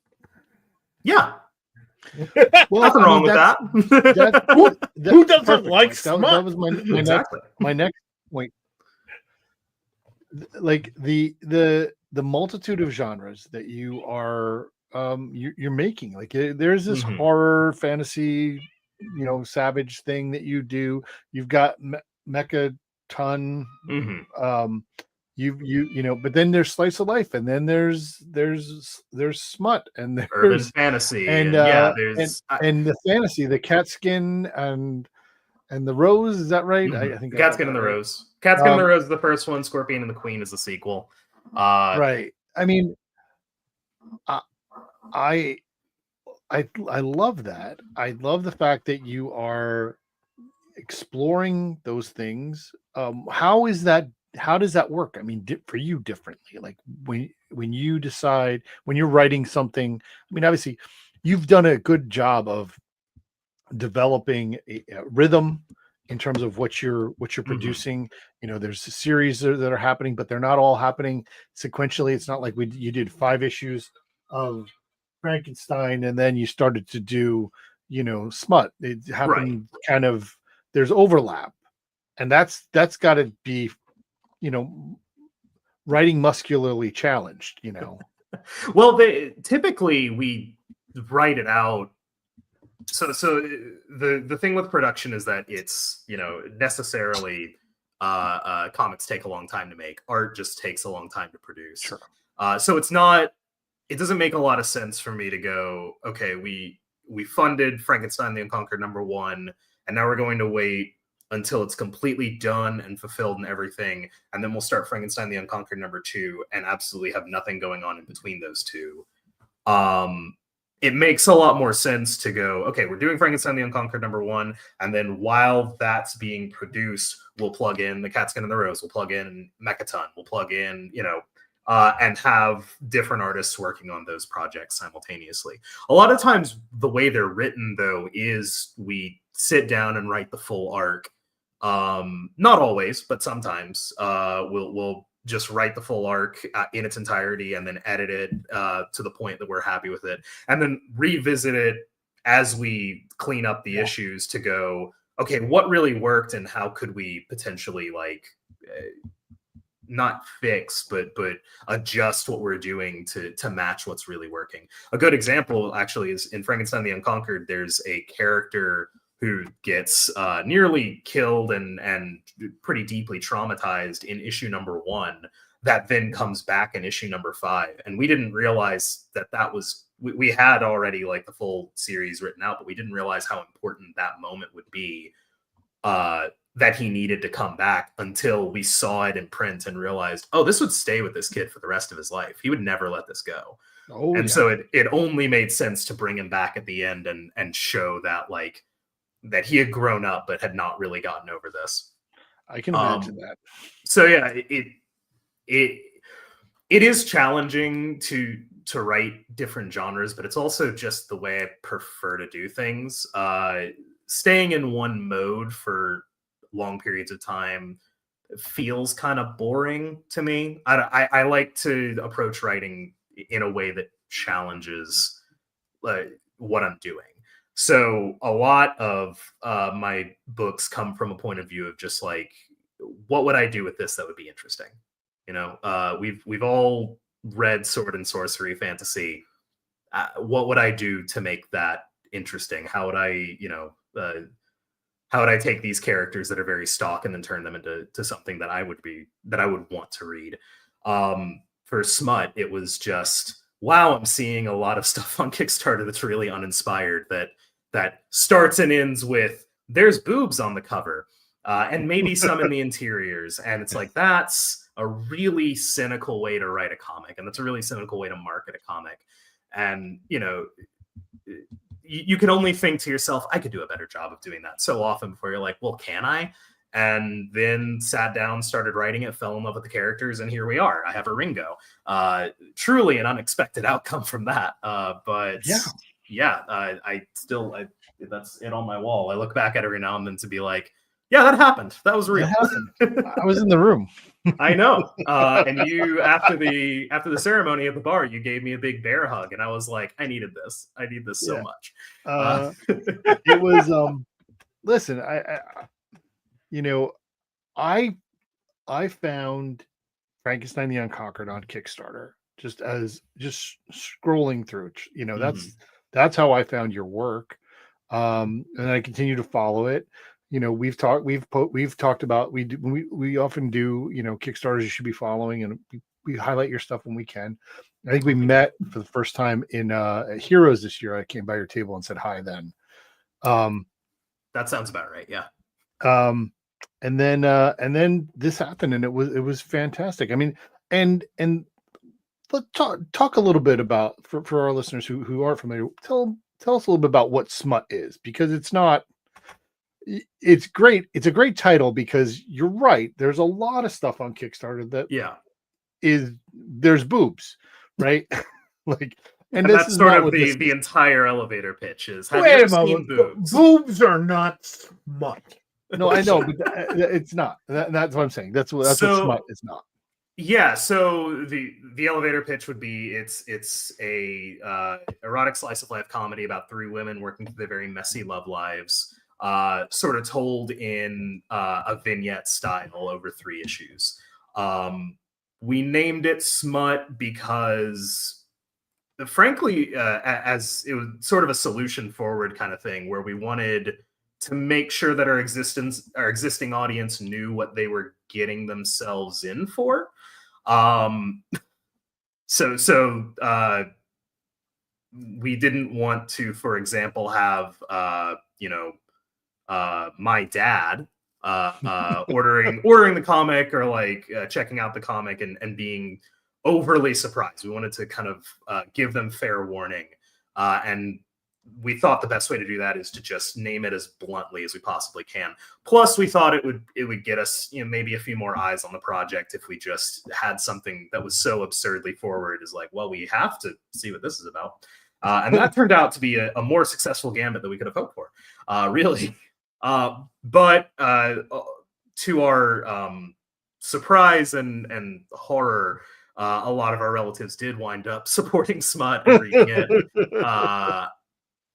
Yeah. Well, Nothing wrong with that. Who doesn't like Smut? That was my Exactly. next point. Like the multitude of genres that you are you're making. Like there's this horror, fantasy, savage thing that you do. You've got Mecha Ton. But then there's slice of life, and then there's smut, and there's urban fantasy, and there's and the fantasy, the cat skin and the rose. Is that right? I think cat skin and the rose. Cat skin and the rose is the first one. Scorpion and the Queen is the sequel. Right. I mean, I love that. I love the fact that you are exploring those things. How does that work? I mean, for you differently, like when you decide, when you're writing something, I mean, obviously you've done a good job of developing a rhythm in terms of what you're producing. There's a series that are happening, but they're not all happening sequentially. It's not like you did 5 issues of Frankenstein and then you started to do, Smut. It happened kind of, there's overlap, and that's got to be, writing muscularly challenged, Well, typically we write it out. So the thing with production is that it's, necessarily comics take a long time to make. Art just takes a long time to produce. Sure. So it doesn't make a lot of sense for me to go, okay, we funded Frankenstein the Unconquered #1, and now we're going to wait until it's completely done and fulfilled and everything, and then we'll start Frankenstein the Unconquered #2 and absolutely have nothing going on in between those two. It makes a lot more sense to go, okay, we're doing Frankenstein the Unconquered #1, and then while that's being produced, we'll plug in the Cat Skin and the Rose, we'll plug in Mechaton, we'll plug in, and have different artists working on those projects simultaneously. A lot of times the way they're written, though, is we sit down and write the full arc. Not always, but sometimes we'll just write the full arc in its entirety and then edit it to the point that we're happy with it, and then revisit it as we clean up the issues to go, okay, what really worked and how could we potentially not fix, but adjust what we're doing to match what's really working. A good example actually is in Frankenstein the Unconquered. There's a character who gets nearly killed and pretty deeply traumatized in issue #1 that then comes back in issue #5. And we didn't realize that was, we had already like the full series written out, but we didn't realize how important that moment would be, that he needed to come back, until we saw it in print and realized, oh, this would stay with this kid for the rest of his life. He would never let this go. So it only made sense to bring him back at the end and show that that he had grown up but had not really gotten over this. I can imagine that. So yeah, it is challenging to write different genres, but it's also just the way I prefer to do things. Staying in one mode for long periods of time feels kind of boring to me. I like to approach writing in a way that challenges what I'm doing. So a lot of my books come from a point of view of just like, what would I do with this that would be interesting? We've all read sword and sorcery fantasy. What would I do to make that interesting? How would I take these characters that are very stock and then turn them into something that I would want to read? For Smut, it was just, wow, I'm seeing a lot of stuff on Kickstarter that's really uninspired, that starts and ends with there's boobs on the cover and maybe some in the interiors, and it's like, that's a really cynical way to write a comic, and that's a really cynical way to market a comic. And you can only think to yourself, I could do a better job of doing that so often before you're like, well, can I? And then sat down, started writing it, fell in love with the characters, and here we are. I have a Ringo. Truly an unexpected outcome from that. But I that's it on my wall. I look back at it every now and then to be like, yeah, that happened. That was real. I was in the room. I know. And you, after the ceremony at the bar, you gave me a big bear hug, and I was like, I needed this. I need this so much. It was. Listen, I found Frankenstein the Unconquered on Kickstarter just scrolling through. That's how I found your work, and I continue to follow it. We've talked about we often do Kickstarters you should be following, and we highlight your stuff when we can. I think we met for the first time in Heroes this year. I came by your table and said hi then. That sounds about right. Yeah. And then this happened, and it was fantastic. I mean, and let's talk a little bit about for our listeners who aren't familiar. Tell us a little bit about what Smut is, because it's great. It's a great title, because you're right. There's a lot of stuff on Kickstarter that there's boobs, right? And that's sort of the entire elevator pitch is. Have you ever seen boobs? Boobs are not smut. No, I know, but it's not. That's what I'm saying. That's what Smut is not. Yeah, so the elevator pitch would be it's a erotic slice of life comedy about three women working through their very messy love lives, sort of told in a vignette style over 3 issues. We named it Smut because, frankly, as it was sort of a solution forward kind of thing, where we wanted to make sure that our existing audience knew what they were getting themselves in for. So we didn't want to, for example, have my dad ordering the comic, or checking out the comic and being overly surprised. We wanted to kind of give them fair warning, and we thought the best way to do that is to just name it as bluntly as we possibly can. Plus, we thought it would get us, maybe a few more eyes on the project if we just had something that was so absurdly forward as like, well, we have to see what this is about. And that turned out to be a more successful gambit than we could have hoped for, really. But to our surprise and horror, a lot of our relatives did wind up supporting Smut and reading it.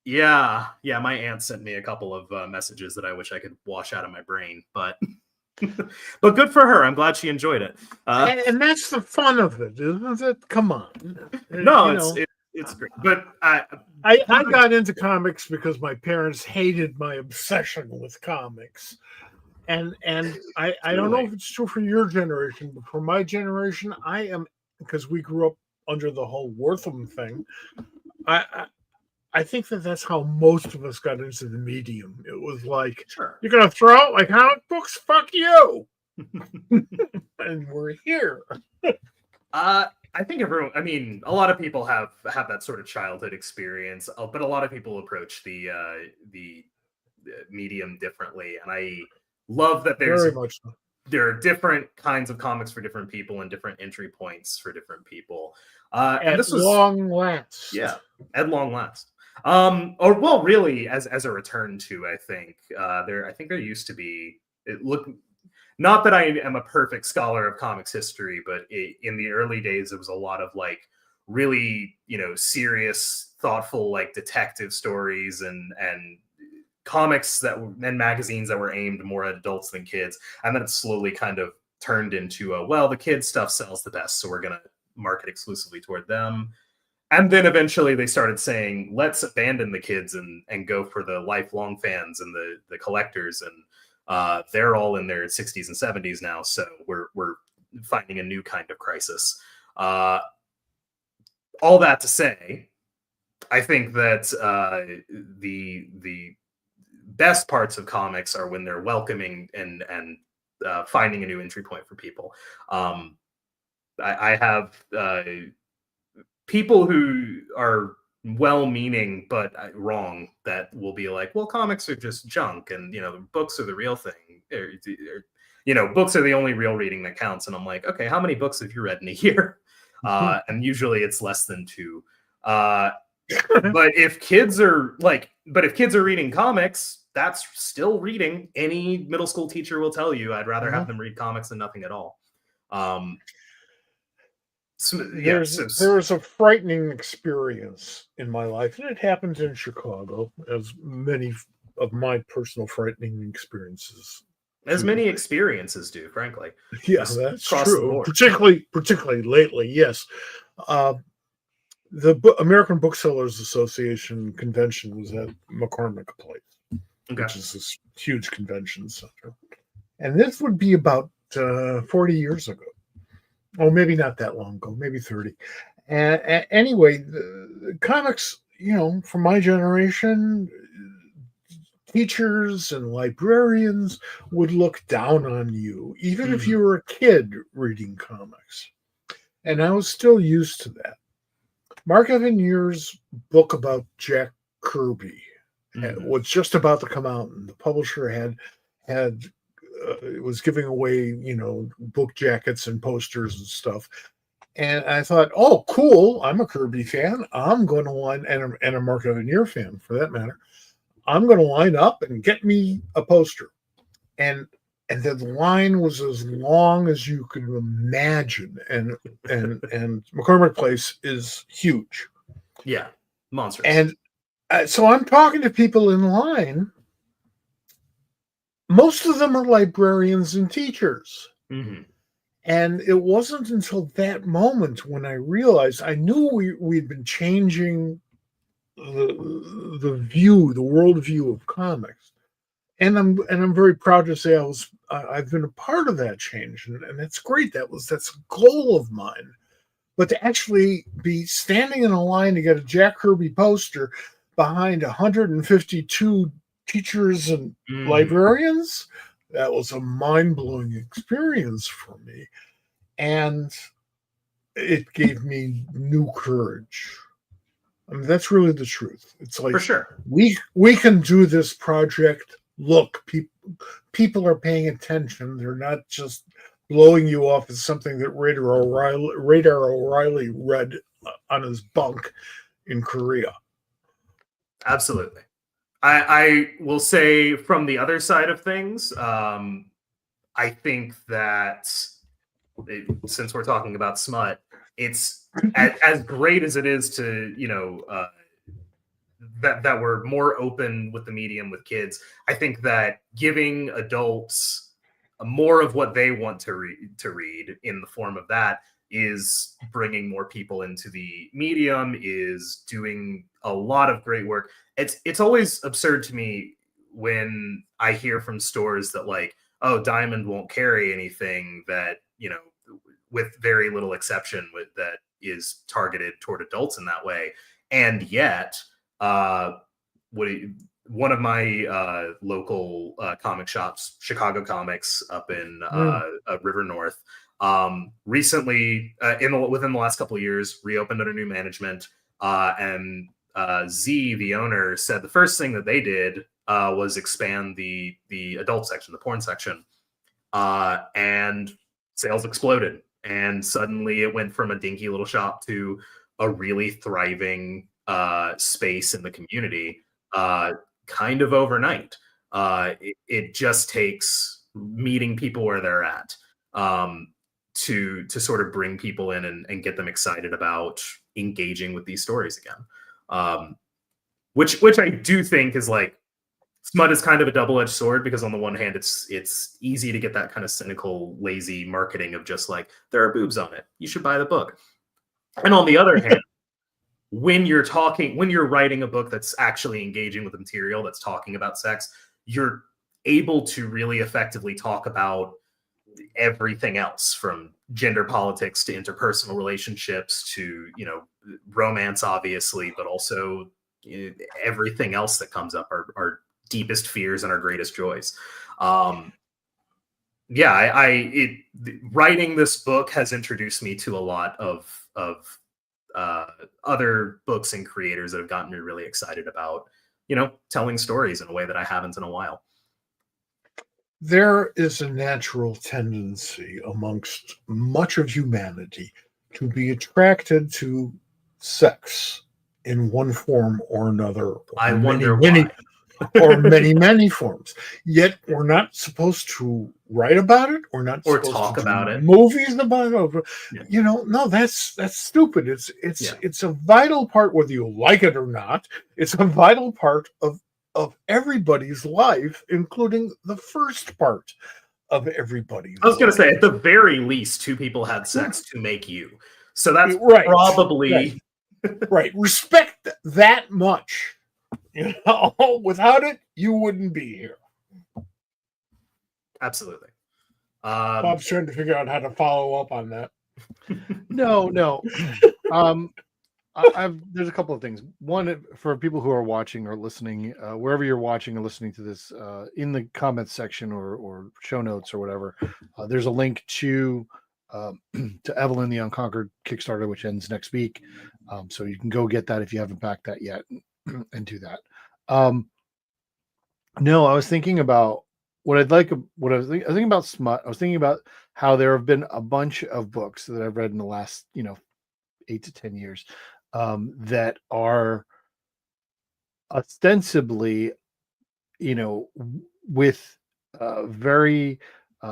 Yeah, my aunt sent me a couple of messages that I wish I could wash out of my brain, but good for her. I'm glad she enjoyed it. And that's the fun of it, isn't it? Come on. No, it's great. But I got into comics because my parents hated my obsession with comics. And I don't know if it's true for your generation, but for my generation, because we grew up under the whole Wortham thing, I think that's how most of us got into the medium. It was like, sure, you're going to throw out my comic books? Fuck you. And we're here. I think a lot of people have that sort of childhood experience, but a lot of people approach the medium differently. And I love that there are different kinds of comics for different people and different entry points for different people. And this was long last. Yeah, at long last. Or well, really, as a return to, I think there used to be, not that I am a perfect scholar of comics history, but in the early days, it was a lot of really, serious, thoughtful, detective stories and comics and magazines that were aimed more at adults than kids. And then it slowly kind of turned into the kids stuff sells the best, so we're going to market exclusively toward them. And then eventually they started saying, let's abandon the kids and go for the lifelong fans and the collectors. And they're all in their 60s and 70s now. So we're finding a new kind of crisis. All that to say, I think that the best parts of comics are when they're welcoming and finding a new entry point for people. I have people who are well-meaning but wrong that will be like, well, comics are just junk, and books are the real thing, books are the only real reading that counts. And I'm like, okay, how many books have you read in a year? And usually it's less than 2. But if kids are reading comics, that's still reading. Any middle school teacher will tell you, I'd rather have them read comics than nothing at all. There's a frightening experience in my life, and it happens in Chicago, as many of my personal frightening experiences. As many experiences do, frankly. Yeah, that's true. Particularly lately, yes. The American Booksellers Association convention was at McCormick Place, which is this huge convention center. And this would be about 40 years ago. Oh, maybe not that long ago, maybe 30. And anyway, the comics, from my generation, teachers and librarians would look down on you, even if you were a kid reading comics. And I was still used to that. Mark Evan Year's book about Jack Kirby was just about to come out, and the publisher had was giving away, book jackets and posters and stuff. And I thought, oh, cool! I'm a Kirby fan. I'm going to line, and a Mark Evan Year fan, for that matter. I'm going to line up and get me a poster. And the line was as long as you could imagine. And McCormick Place is huge. Yeah, monstrous. And so I'm talking to people in line. Most of them are librarians and teachers. Mm-hmm. And it wasn't until that moment when I realized, I knew we'd been changing the worldview of comics. And I'm very proud to say I've been a part of that change, and that's great. That's a goal of mine. But to actually be standing in a line to get a Jack Kirby poster behind 152 teachers and librarians, that was a mind-blowing experience for me. And it gave me new courage. I mean, that's really the truth. It's like, for sure, we can do this project. Look, people are paying attention. They're not just blowing you off as something that Radar O'Reilly read on his bunk in Korea. Absolutely. I will say, from the other side of things, I think that since we're talking about Smut, it's as great as it is to, that we're more open with the medium with kids. I think that giving adults more of what they want to read in the form of that is bringing more people into the medium, is doing a lot of great work. It's always absurd to me when I hear from stores that, like, oh, Diamond won't carry anything that, with very little exception, that is targeted toward adults in that way. And yet, one of my local comic shops, Chicago Comics, up in River North, recently, within the last couple of years, reopened under new management. And Z, the owner, said the first thing that they did was expand the adult section, the porn section, and sales exploded. And suddenly it went from a dinky little shop to a really thriving space in the community, kind of overnight. It just takes meeting people where they're at to sort of bring people in and get them excited about engaging with these stories again. Which I do think is, like, Smut is kind of a double-edged sword, because on the one hand, it's easy to get that kind of cynical, lazy marketing of just like, there are boobs on it, you should buy the book. And on the other hand, when you're writing a book that's actually engaging with the material, that's talking about sex, you're able to really effectively talk about everything else, from gender politics to interpersonal relationships to, romance, obviously, but also everything else that comes up, our deepest fears and our greatest joys. yeah, writing this book has introduced me to a lot of other books and creators that have gotten me really excited about, telling stories in a way that I haven't in a while. There is a natural tendency amongst much of humanity to be attracted to sex in one form or another. I wonder why. Or many forms. Yet we're not supposed to write about it. We're not Or supposed talk to about do it. movies about it. Yeah. No, that's stupid. It's a vital part, whether you like it or not. It's a vital part of everybody's life, including the first part of everybody's I was going to life. say, at the very least, two people had sex to make you. So that's Right. probably right. Respect that much. Without it, you wouldn't be here. Absolutely. Bob's trying to figure out how to follow up on that. No. There's a couple of things. One, for people who are watching or listening, wherever you're watching or listening to this, in the comments section or show notes or whatever, there's a link to Evelyn the Unconquered Kickstarter, which ends next week. So you can go get that if you haven't backed that yet, and do that. No, I was thinking about what I'd like. What I was thinking about Smut. I was thinking about how there have been a bunch of books that I've read in the last 8 to 10 years that are ostensibly, with very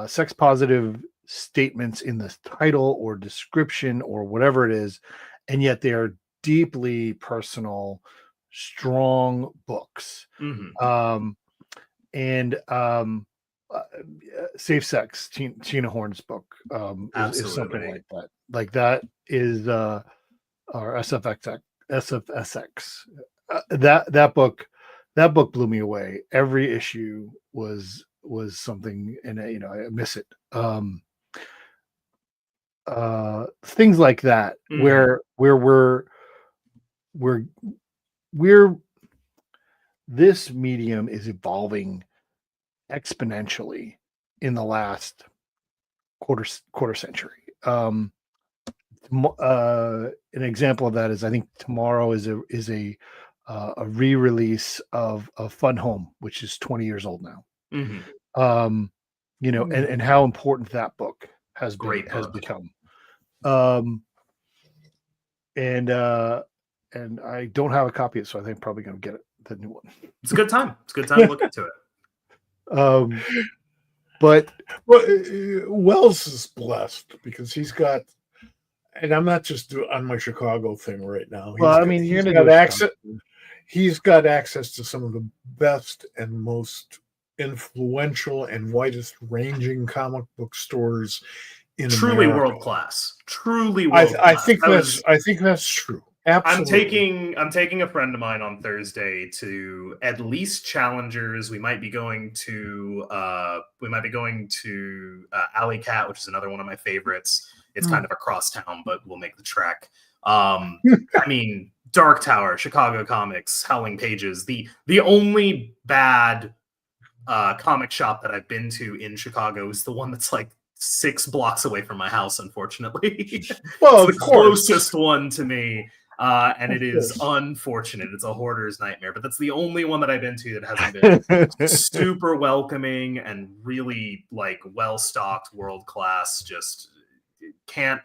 sex positive statements in the title or description or whatever it is, and yet they are deeply personal, strong books. Mhm. Safe Sex, Tina Horn's book, is something Absolutely. like that. Like that is or SFSX. That book blew me away. Every issue was something, and I miss it. Things like that, Mhm. where we're this medium is evolving exponentially in the last quarter century. An example of that is, I think tomorrow is a re-release of Fun Home, which is 20 years old now. Mhm. And how important that book has Great book. become. And I don't have a copy of it, so I think I'm probably going to get it, the new one. It's a good time. It's a good time to look into it. But Wells is blessed because he's got, and I'm not just on my Chicago thing right now. You're going to do access. He's got access to some of the best and most influential and widest ranging comic book stores in Truly America. world class. Truly world class. I think that's true. Absolutely. I'm taking a friend of mine on Thursday to at least Challengers. We might be going to Alley Cat, which is another one of my favorites. It's kind of across town, but we'll make the trek. Dark Tower, Chicago Comics, Howling Pages. The only bad comic shop that I've been to in Chicago is the one that's like 6 blocks away from my house, unfortunately. Well, it's the closest one to me. And it is unfortunate. It's a hoarder's nightmare, but that's the only one that I've been to that hasn't been super welcoming and really like well-stocked, world-class. Just can't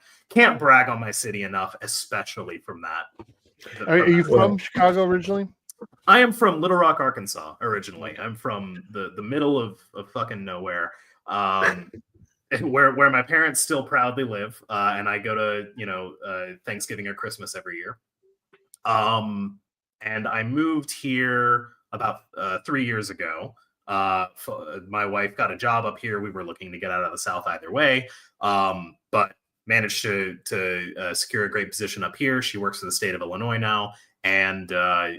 brag on my city enough, especially from that. Are you from Chicago originally? I am from Little Rock, Arkansas, originally. I'm from the middle of fucking nowhere. Where my parents still proudly live, and I go to Thanksgiving or Christmas every year. And I moved here about 3 years ago. My wife got a job up here. We were looking to get out of the South either way, but managed to secure a great position up here. She works for the state of Illinois now, and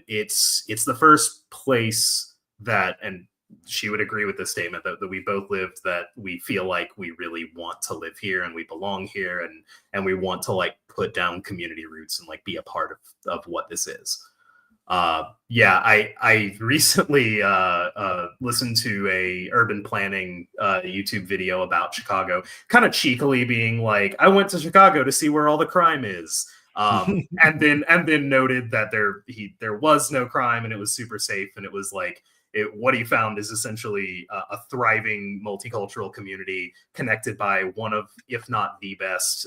it's the first place that, and she would agree with this statement, that we both lived, that we feel like we really want to live here and we belong here, and we want to like put down community roots and like be a part of what this is. Yeah, I recently listened to a urban planning YouTube video about Chicago, kind of cheekily being like, I went to Chicago to see where all the crime is. And then noted that there was no crime and it was super safe, and it was like what he found is essentially a thriving multicultural community connected by one of, if not the best,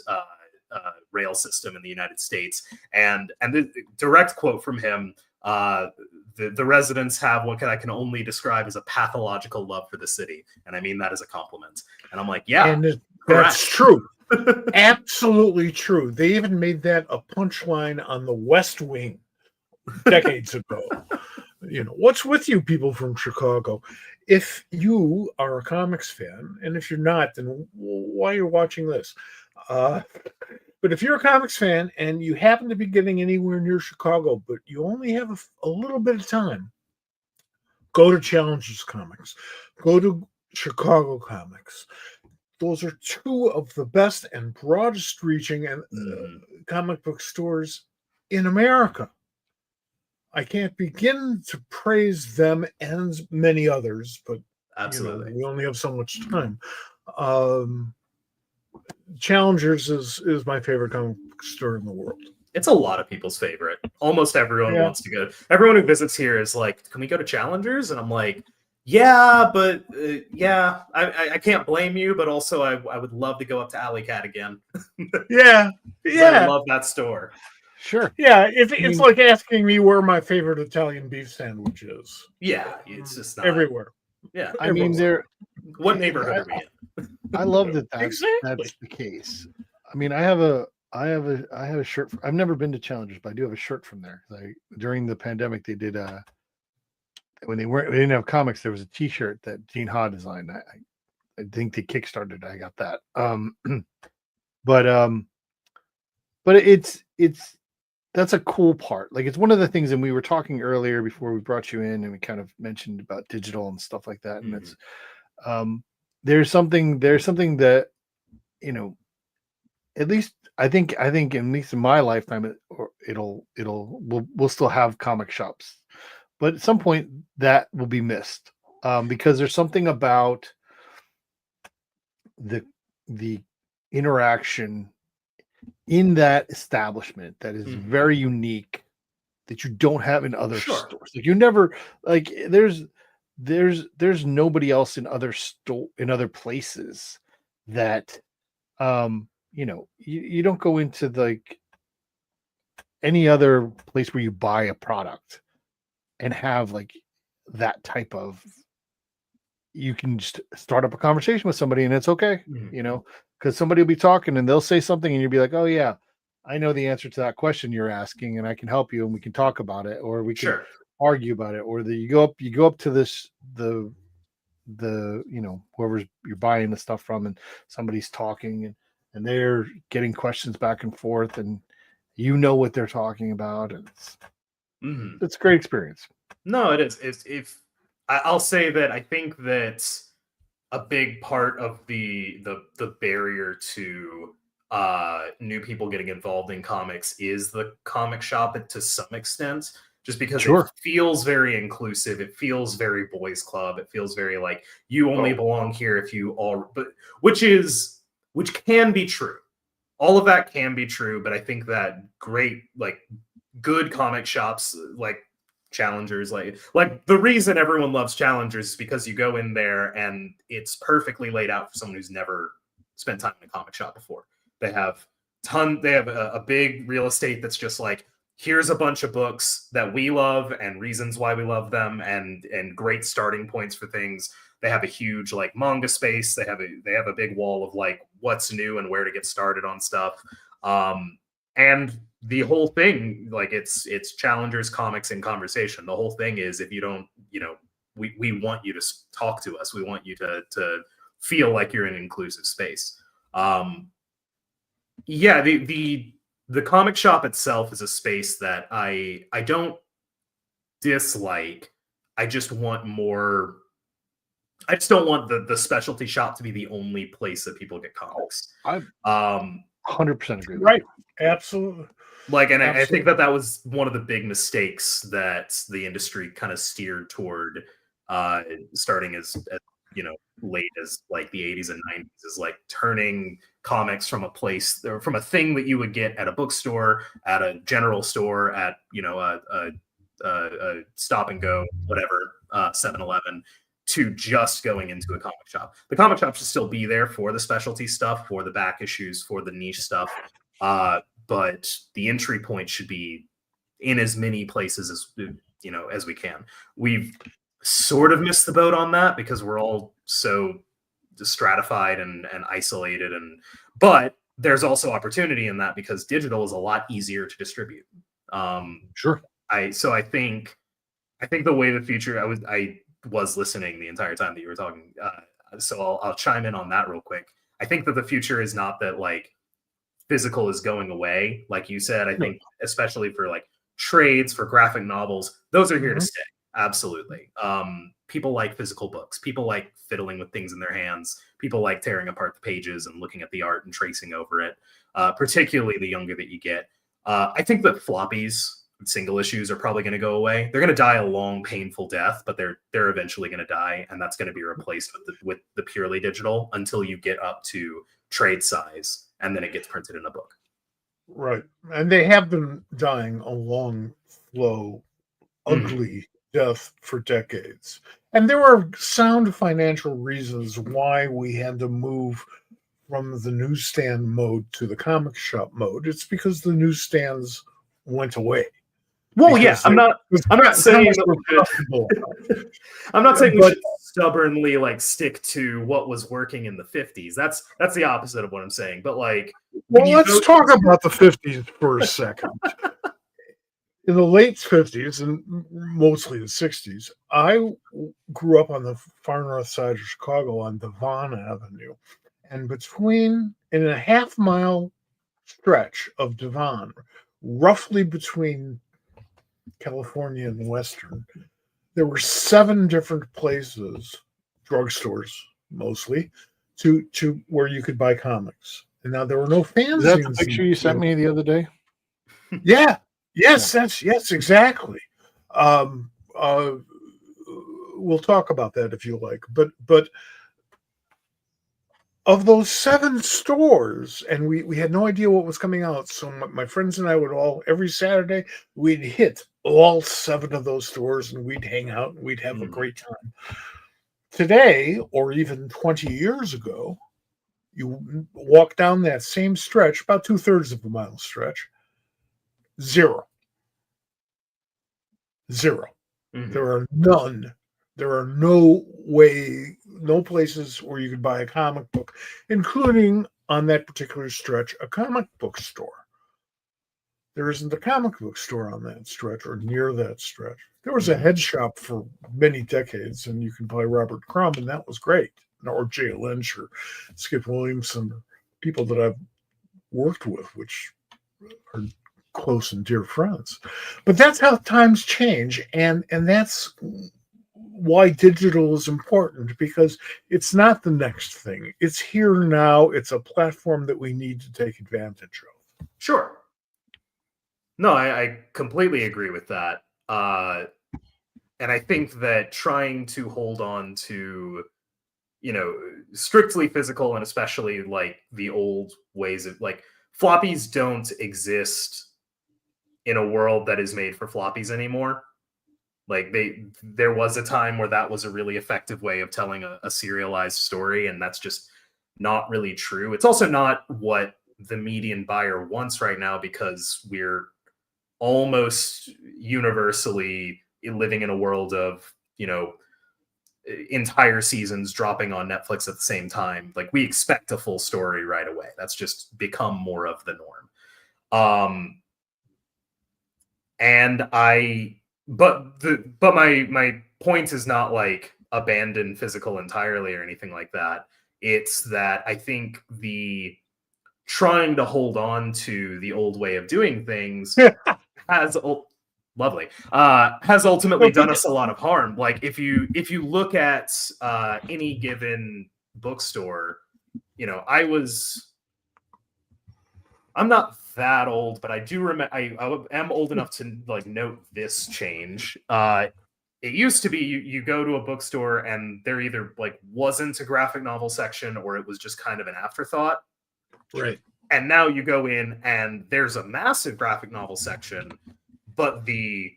rail system in the United States. And the direct quote from him: the residents have what I can only describe as a pathological love for the city, and I mean that as a compliment. And I'm like, yeah, and that's true. Absolutely true. They even made that a punchline on the West Wing decades ago. What's with you people from Chicago? If you are a comics fan, and if you're not, then why are you watching this? But if you're a comics fan and you happen to be getting anywhere near Chicago, but you only have a little bit of time, go to Challengers Comics. Go to Chicago Comics. Those are two of the best and broadest reaching comic book stores in America. I can't begin to praise them and many others, but absolutely, we only have so much time. Challengers is my favorite comic book store in the world. It's a lot of people's favorite. Almost everyone wants to go. Everyone who visits here is like, can we go to Challengers? And I'm like, yeah, but I can't blame you, but also I would love to go up to Alley Cat again. Yeah. I love that store. Sure. Yeah, it's like asking me where my favorite Italian beef sandwich is. Yeah, it's just not everywhere. Yeah, I mean, what neighborhood are we in? I love that that's the case. I mean, I have a shirt. I've never been to Challengers, but I do have a shirt from there. During the pandemic, they did when they didn't have comics, there was a T-shirt that Gene Ha designed. I think they kickstarted. I got that. But it's that's a cool part. Like, it's one of the things, and we were talking earlier before we brought you in, and we kind of mentioned about digital and stuff like that. And it's there's something that, at least I think at least in my lifetime, we'll still have comic shops, but at some point that will be missed, because there's something about the interaction in that establishment that is very unique, that you don't have in other stores. Like, you never, like, there's nobody else in other places that you don't go into like any other place where you buy a product and have like that type of, you can just start up a conversation with somebody and it's okay, because somebody will be talking and they'll say something and you'll be like, oh yeah, I know the answer to that question you're asking and I can help you and we can talk about it, or we can argue about it, or you go up to the whoever's you're buying the stuff from, and somebody's talking and they're getting questions back and forth and what they're talking about, and it's a great experience. No, it is. I'll say that I think that a big part of the barrier to new people getting involved in comics is the comic shop to some extent, just because it feels very inclusive. It feels very boys club. It feels very like you only belong here if you all, but which can be true. All of that can be true, but I think that good comic shops like Challengers, like the reason everyone loves Challengers is because you go in there and it's perfectly laid out for someone who's never spent time in a comic shop before. They have a big real estate that's just like, here's a bunch of books that we love and reasons why we love them, and great starting points for things. They have a huge like manga space. They have a big wall of like what's new and where to get started on stuff. And the whole thing, like it's Challengers Comics in Conversation. The whole thing is, if you don't, we want you to talk to us. We want you to feel like you're in an inclusive space. The comic shop itself is a space that I don't dislike. I just want more. I just don't want the specialty shop to be the only place that people get comics. 100% agree with Right. you. Absolutely. Like, and I think Absolutely. that was one of the big mistakes that the industry kind of steered toward, starting as late as like the 80s and 90s, is like turning comics from a place or from a thing that you would get at a bookstore, at a general store, at a stop and go, whatever, 7-Eleven, to just going into a comic shop. The comic shop should still be there for the specialty stuff, for the back issues, for the niche stuff. But the entry point should be in as many places as we can. We've sort of missed the boat on that because we're all so stratified and isolated, but there's also opportunity in that because digital is a lot easier to distribute. Sure. I think the way the future, I was listening the entire time that you were talking, so I'll chime in on that real quick. I think that the future is not that like physical is going away, like you said. I think especially for like trades, for graphic novels, those are here to stay. Absolutely. People like physical books. People like fiddling with things in their hands. People like tearing apart the pages and looking at the art and tracing over it, particularly the younger that you get. I think that floppies, single issues, are probably going to go away. They're going to die a long, painful death, but they're eventually going to die, and that's going to be replaced with the purely digital until you get up to trade size, and then it gets printed in a book. Right. And they have been dying a long, slow, ugly death for decades. And there are sound financial reasons why we had to move from the newsstand mode to the comic shop mode. It's because the newsstands went away. Well, yeah, I'm not saying that I'm not saying we should stubbornly like stick to what was working in the 50s. That's the opposite of what I'm saying. But like, well, let's talk about the 50s for a second. In the late 50s and mostly the 60s, I grew up on the far north side of Chicago on Devon Avenue. And in a half-mile stretch of Devon, roughly between California and Western, there were 7 different places, drugstores mostly, to where you could buy comics. And now there were no fanzines. Is that the picture you sent me the other day? Yeah. Yes, yes, exactly. We'll talk about that if you like. But of those 7 stores, and we had no idea what was coming out. So my friends and I would every Saturday, we'd hit all 7 of those stores and we'd hang out and we'd have a great time. Today, or even 20 years ago, you walk down that same stretch, about 2/3 of a mile stretch, 0. There are none. There are no places where you could buy a comic book, including on that particular stretch, a comic book store. There isn't a comic book store on that stretch or near that stretch. There was a head shop for many decades, and you can buy Robert Crumb, and that was great. Or Jay Lynch or Skip Williamson, people that I've worked with, which are close and dear friends. But that's how times change, and that's why digital is important, because it's not the next thing. It's here now. It's a platform that we need to take advantage of. Sure. No, I completely agree with that. And I think that trying to hold on to, strictly physical, and especially like the old ways of like floppies don't exist in a world that is made for floppies anymore. Like there was a time where that was a really effective way of telling a serialized story, and that's just not really true. It's also not what the median buyer wants right now, because we're almost universally living in a world of, entire seasons dropping on Netflix at the same time. Like, we expect a full story right away. That's just become more of the norm. But my point is not like abandon physical entirely or anything like that. It's that I think the trying to hold on to the old way of doing things has ultimately done us a lot of harm. Like, if you look at any given bookstore, I was I'm not that old, but I do remember. I am old enough to like note this change. It used to be you go to a bookstore and there either like wasn't a graphic novel section or it was just kind of an afterthought. Right. And now you go in and there's a massive graphic novel section, but the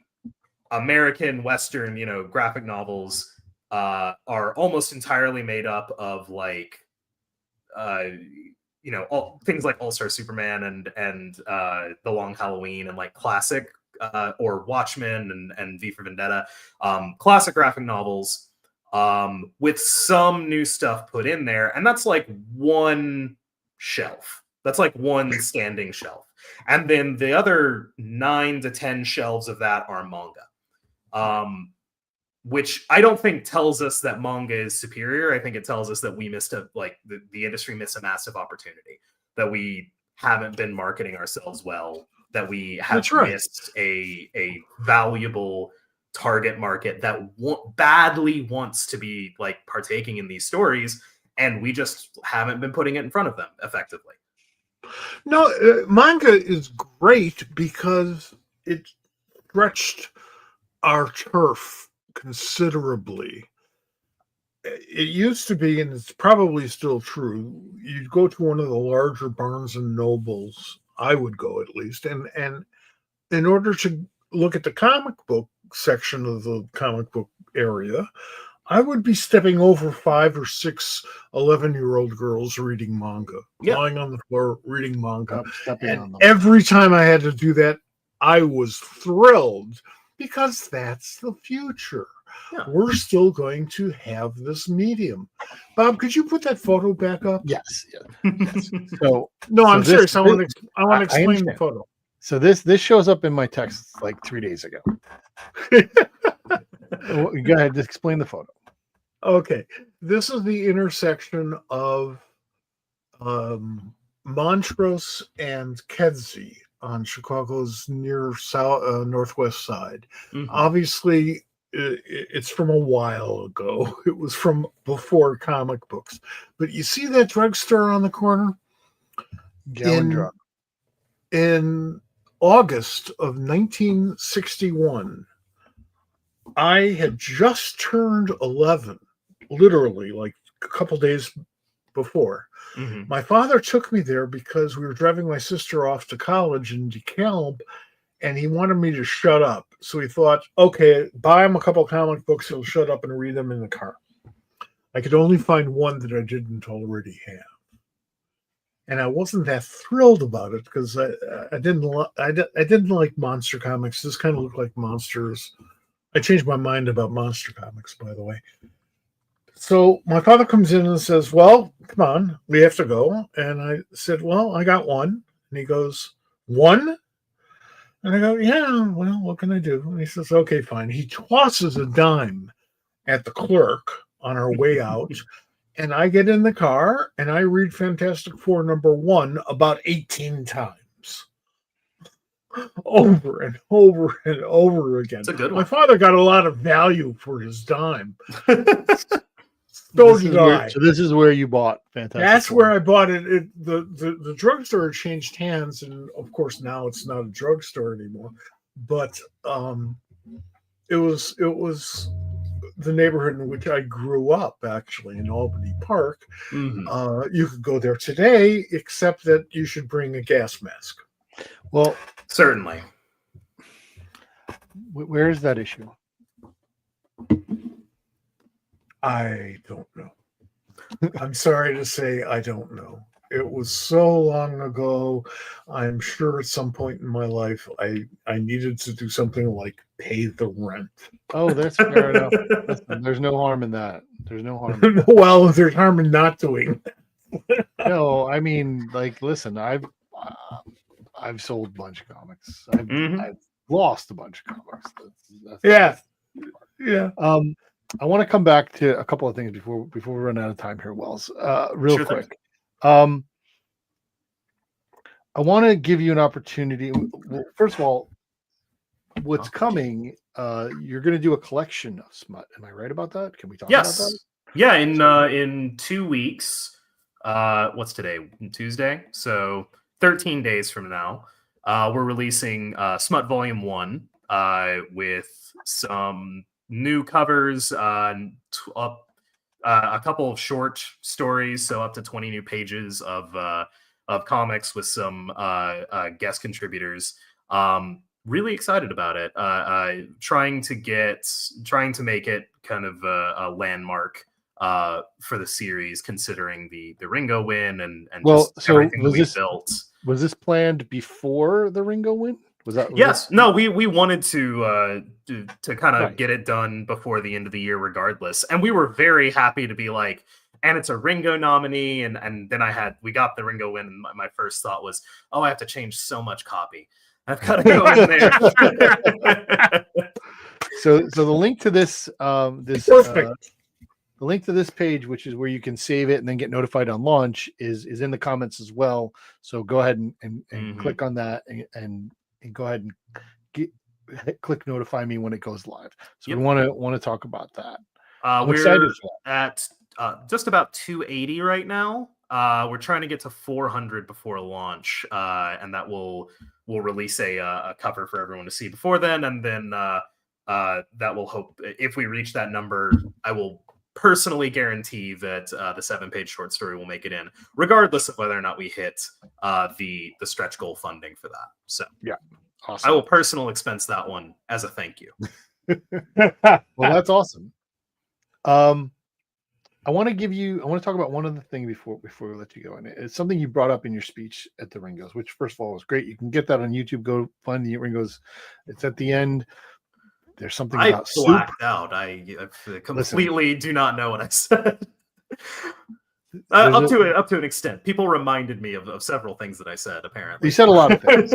American Western, graphic novels are almost entirely made up of like, things like All-Star Superman and The Long Halloween and like classic or Watchmen and V for Vendetta, classic graphic novels with some new stuff put in there. And that's like one shelf. That's like one standing shelf. And then the other 9 to 10 shelves of that are manga. Which I don't think tells us that manga is superior. I think it tells us that we missed the industry missed a massive opportunity, that we haven't been marketing ourselves well, that we have missed a valuable target market that badly wants to be like partaking in these stories, and we just haven't been putting it in front of them effectively. No, manga is great because it stretched our turf considerably. It used to be, and it's probably still true, you'd go to one of the larger Barnes and Nobles, I would go at least, and in order to look at the comic book section of the comic book area, I would be stepping over 5 or 6 11-year-old girls reading manga, lying on the floor reading manga. And every time I had to do that, I was thrilled because that's the future. Yeah. We're still going to have this medium. Bob, could you put that photo back up? Yes. Yes. I'm serious. I want to explain the photo. So this shows up in my text like 3 days ago. Go ahead, just explain the photo. Okay, this is the intersection of Montrose and Kedzie on Chicago's near northwest side. Mm-hmm. Obviously, it's from a while ago. It was from before comic books. But you see that drugstore on the corner? In August of 1961, I had just turned 11, literally like a couple days before. Mm-hmm. My father took me there because we were driving my sister off to college in DeKalb, and he wanted me to shut up. So he thought, okay, buy him a couple comic books, he'll shut up and read them in the car. I could only find one that I didn't already have. And I wasn't that thrilled about it because I didn't like monster comics. This kind of looked like monsters. I changed my mind about monster comics, by the way. So my father comes in and says, well, come on, we have to go. And I said, well, I got one. And he goes, one? And I go, yeah, well, what can I do? And he says, okay, fine. He tosses a dime at the clerk on our way out. And I get in the car and I read Fantastic Four #1 about 18 times. Over and over and over again. It's a good one. My father got a lot of value for his dime. So did I. So this is where you bought Fantastic That's Four. where I bought it. The drugstore changed hands, and of course now it's not a drugstore anymore. But it was the neighborhood in which I grew up, actually, in Albany Park. Mm-hmm. You could go there today, except that you should bring a gas mask. Well, certainly. Where is that issue? I don't know. I'm sorry to say I don't know. It was so long ago. I'm sure at some point in my life I needed to do something like pay the rent. Oh, that's fair enough. There's no harm in that. There's no harm in that. Well, there's harm in not doing that. No, I mean, like, listen, I've sold a bunch of comics. I've lost a bunch of comics. That's yeah. I want to come back to a couple of things before we run out of time here, Wells. Real quick. I want to give you an opportunity. Well, first of all, what's coming? You're going to do a collection of Smut. Am I right about that? Can we talk about that? Yeah, in 2 weeks. What's today? Tuesday. So 13 days from now, we're releasing Smut Volume 1 with some new covers, a couple of short stories, so up to 20 new pages of comics with some guest contributors. Really excited about it. Trying to make it kind of a landmark for the series, considering the Ringo win and Well, just so everything that was we this built. was this planned before the Ringo win? Was Yes. that- No, we wanted to kind of Right. get it done before the end of the year regardless. And we were very happy to be like, and it's a Ringo nominee. And then we got the Ringo win. And my first thought was, oh, I have to change so much copy. I've got to go in there. So the link to this Perfect. the link to this page, which is where you can save it and then get notified on launch, is in the comments as well. So go ahead and Mhm. click on that and go ahead and click notify me when it goes live. So Yep. we want to talk about that. I'm excited We're for that. at just about 280 right now. We're trying to get to 400 before launch, and that will release a cover for everyone to see before then, and then that will hope if we reach that number, I will personally guarantee that the 7-page short story will make it in, regardless of whether or not we hit the stretch goal funding for that. So Awesome. I will personal expense that one as a thank you. Well, that's awesome. I want to talk about one other thing before we let you go. And it's something you brought up in your speech at the Ringos, which first of all was great. You can get that on YouTube. Go find the Ringos. It's at the end. There's something I about soup. blacked out. I completely do not know what I said. Up to an extent. People reminded me of several things that I said, apparently. You said a lot of things.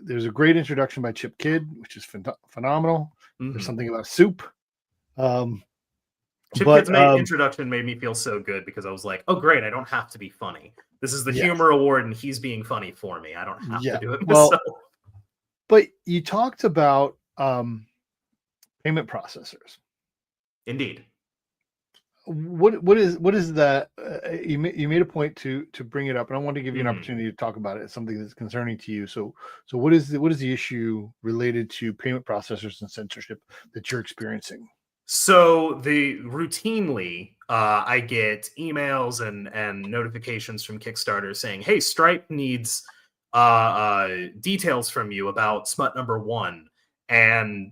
There's a great introduction by Chip Kidd, which is phenomenal. Mhm. There's something about soup. Chip Kidd's introduction made me feel so good because I was like, oh, great, I don't have to be funny. This is the humor award, and he's being funny for me. I don't have to do it myself. But you talked about payment processors. Indeed. What is that? You made a point to bring it up, and I want to give you an opportunity to talk about it. It's something that's concerning to you. So what is the issue related to payment processors and censorship that you're experiencing? So routinely, I get emails and notifications from Kickstarter saying, "Hey, Stripe needs details from you about Smut #1." And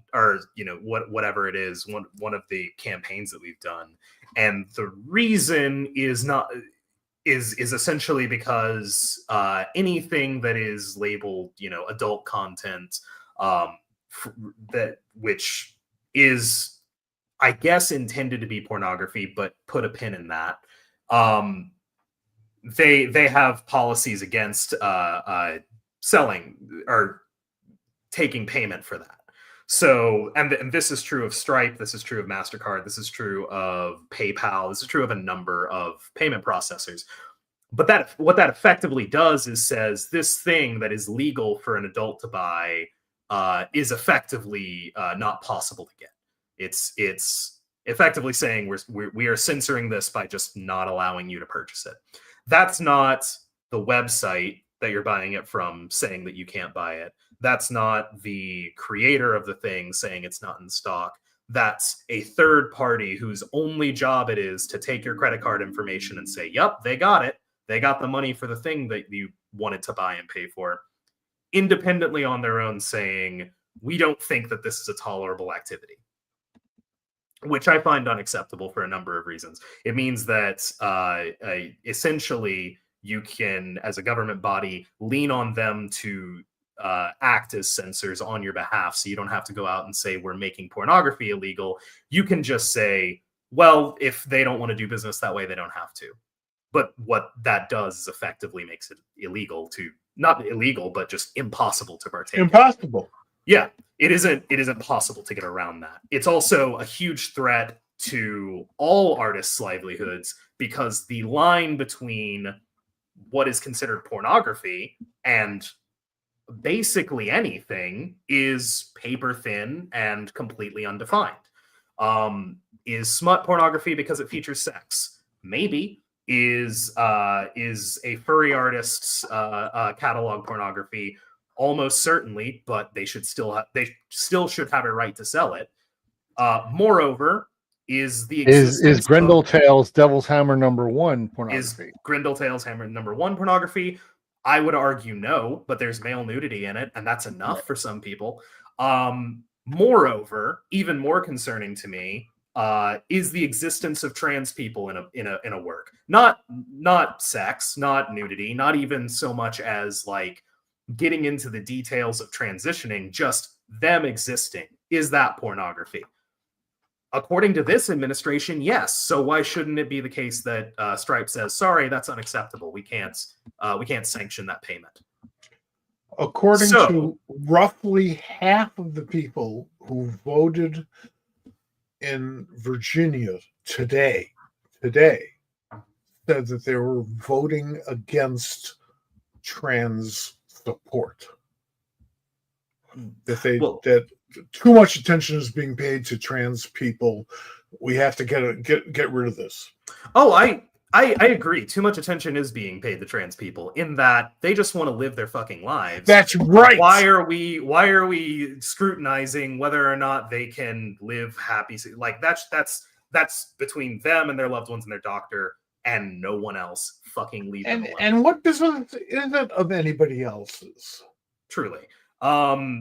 whatever it is, one of the campaigns that we've done, and the reason is essentially because anything that is labeled adult content, which is, I guess, intended to be pornography, but put a pin in that. They have policies against selling or taking payment for that. So, and this is true of Stripe, this is true of MasterCard, this is true of PayPal, this is true of a number of payment processors. But what that effectively does is says this thing that is legal for an adult to buy is effectively not possible to get. It's effectively saying we are censoring this by just not allowing you to purchase it. That's not the website that you're buying it from saying that you can't buy it. That's not the creator of the thing saying it's not in stock. That's a third party whose only job it is to take your credit card information and say, yep, they got it. They got the money for the thing that you wanted to buy and pay for, independently on their own, saying, we don't think that this is a tolerable activity, which I find unacceptable for a number of reasons. It means that essentially you can, as a government body, lean on them to act as censors on your behalf, so you don't have to go out and say we're making pornography illegal. You can just say, well, if they don't want to do business that way, they don't have to. But what that does is effectively makes it illegal to, not illegal, but just impossible to partake. Impossible. Yeah, it isn't possible to get around that. It's also a huge threat to all artists' livelihoods, because the line between what is considered pornography and basically anything is paper thin and completely undefined. Is smut pornography because it features sex? Maybe. is a furry artist's catalog pornography, almost certainly, but they still should have a right to sell it. Moreover, is the existence Is Grendel of, Tales Devil's Hammer #1 is pornography? Grendel Tales Hammer #1 pornography? I would argue no, but there's male nudity in it, and that's enough for some people. Moreover, even more concerning to me, is the existence of trans people in a work. Not sex, not nudity, not even so much as like getting into the details of transitioning, just them existing. Is that pornography? According to this administration, yes. So why shouldn't it be the case that Stripe says, sorry, that's unacceptable. We can't sanction that payment. According to roughly half of the people who voted in Virginia today said that they were voting against trans support. That too much attention is being paid to trans people. We have to get rid of this. Oh, I agree. Too much attention is being paid to trans people in that they just want to live their fucking lives. That's right. Why are we scrutinizing whether or not they can live happy? Like that's between them and their loved ones and their doctor, and no one else. Fucking leave them alone. And what business is it of anybody else's? Truly.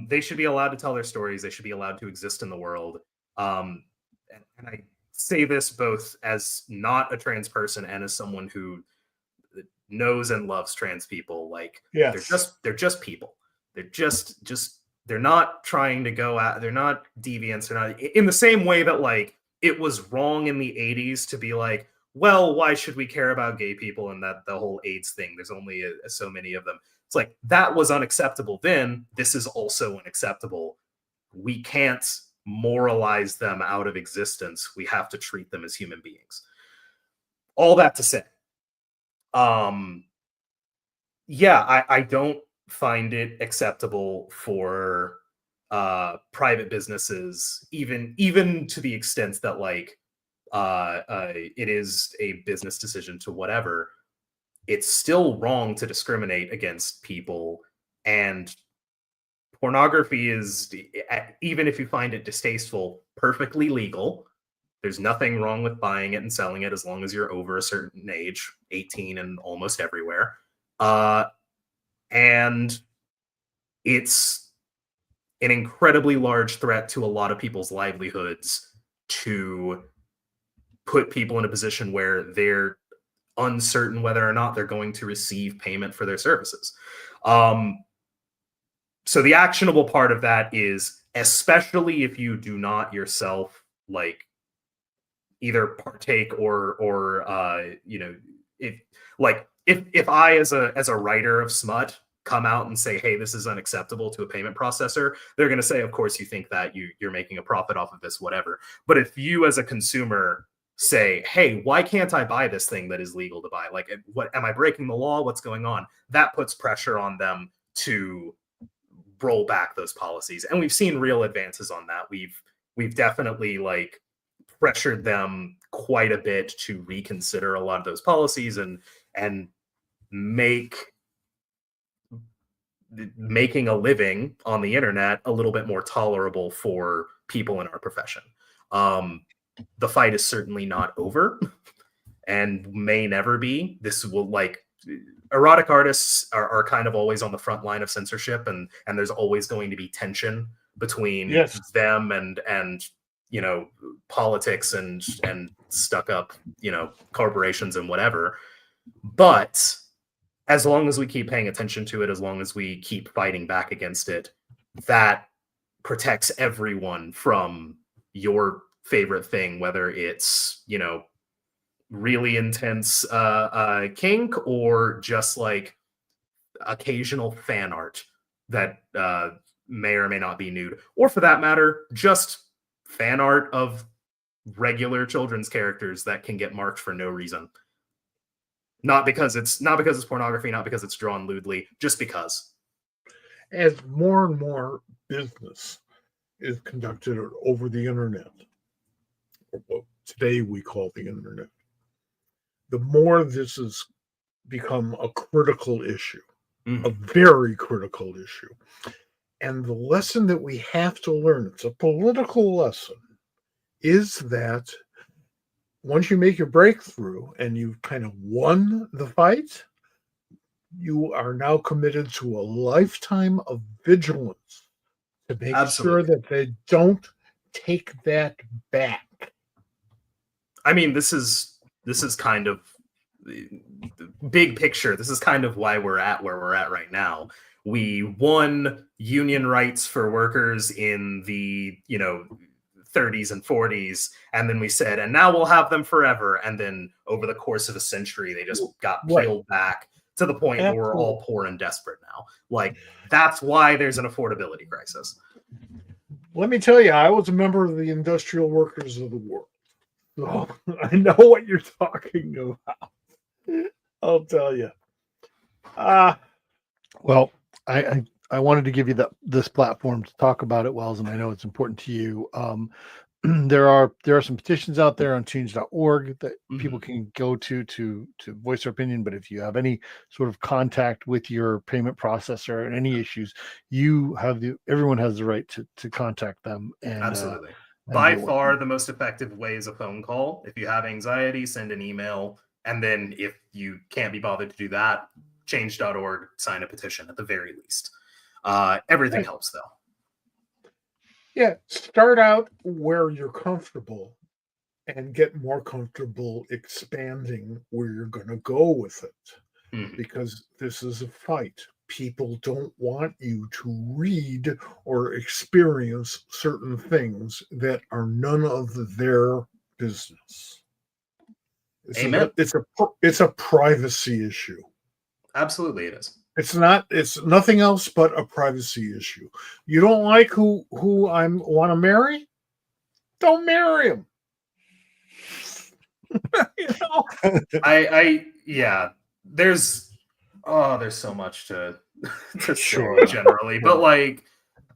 They should be allowed to tell their stories. They should be allowed to exist in the world. And I say this both as not a trans person and as someone who knows and loves trans people. Like, yes. they're just people. They're just they're not trying to go out. They're not deviants. They're not in the same way that like it was wrong in the 80s to be like, well, why should we care about gay people and that the whole AIDS thing? There's only so many of them. It's like that was unacceptable then. This is also unacceptable. We can't moralize them out of existence. We have to treat them as human beings. All that to say, I don't find it acceptable for private businesses, even to the extent that like it is a business decision to whatever. It's still wrong to discriminate against people, and pornography is, even if you find it distasteful, perfectly legal. There's nothing wrong with buying it and selling it as long as you're over a certain age, 18 and almost everywhere. And it's an incredibly large threat to a lot of people's livelihoods to put people in a position where they're uncertain whether or not they're going to receive payment for their services. So the actionable part of that is, especially if you do not yourself like either partake or if I as a writer of smut come out and say, hey, this is unacceptable to a payment processor, they're going to say, of course you think that you're making a profit off of this, whatever. But if you as a consumer say, hey, why can't I buy this thing that is legal to buy? Like, what am I breaking the law? What's going on? That puts pressure on them to roll back those policies. And we've seen real advances on that. We've definitely like pressured them quite a bit to reconsider a lot of those policies and making a living on the internet a little bit more tolerable for people in our profession. The fight is certainly not over and may never be. This will like erotic artists are kind of always on the front line of censorship, and there's always going to be tension between them and politics and stuck up corporations and whatever. But as long as we keep paying attention to it, as long as we keep fighting back against it, that protects everyone from your favorite thing, whether it's really intense kink or just like occasional fan art that may or may not be nude, or for that matter just fan art of regular children's characters that can get marked for no reason, not because it's pornography, not because it's drawn lewdly, just because. As more and more business is conducted over the internet, or what today we call the internet, the more this has become a critical issue, a Mhm. very critical issue. And the lesson that we have to learn, it's a political lesson, is that once you make your breakthrough and you've kind of won the fight, you are now committed to a lifetime of vigilance to make sure Absolutely. that they don't take that back. I mean, this is kind of the big picture. This is kind of why we're at where we're at right now. We won union rights for workers in the 30s and 40s, and then we said, and now we'll have them forever. And then over the course of a century, they just got Right. peeled back to the point where we're Absolutely. all poor and desperate now. Like, that's why there's an affordability crisis. Let me tell you, I was a member of the Industrial Workers of the World. So I know what you're talking about. I'll tell you. Well, I wanted to give you this platform to talk about it, Wells, and I know it's important to you. There are some petitions out there on change.org that people can go to voice their opinion. But if you have any sort of contact with your payment processor and any issues, everyone has the right to contact them. And Absolutely. and By deal with far, them. the most effective way is a phone call. If you have anxiety, send an email. And then if you can't be bothered to do that, change.org, sign a petition at the very least. Everything helps, though. Yeah, start out where you're comfortable and get more comfortable expanding where you're going to go with it. Because this is a fight. People don't want you to read or experience certain things that are none of their business. Amen. It's a privacy issue. Absolutely, it is. It's nothing else but a privacy issue. You don't like who I want to marry? Don't marry him. There's so much to Sure. say generally, but like,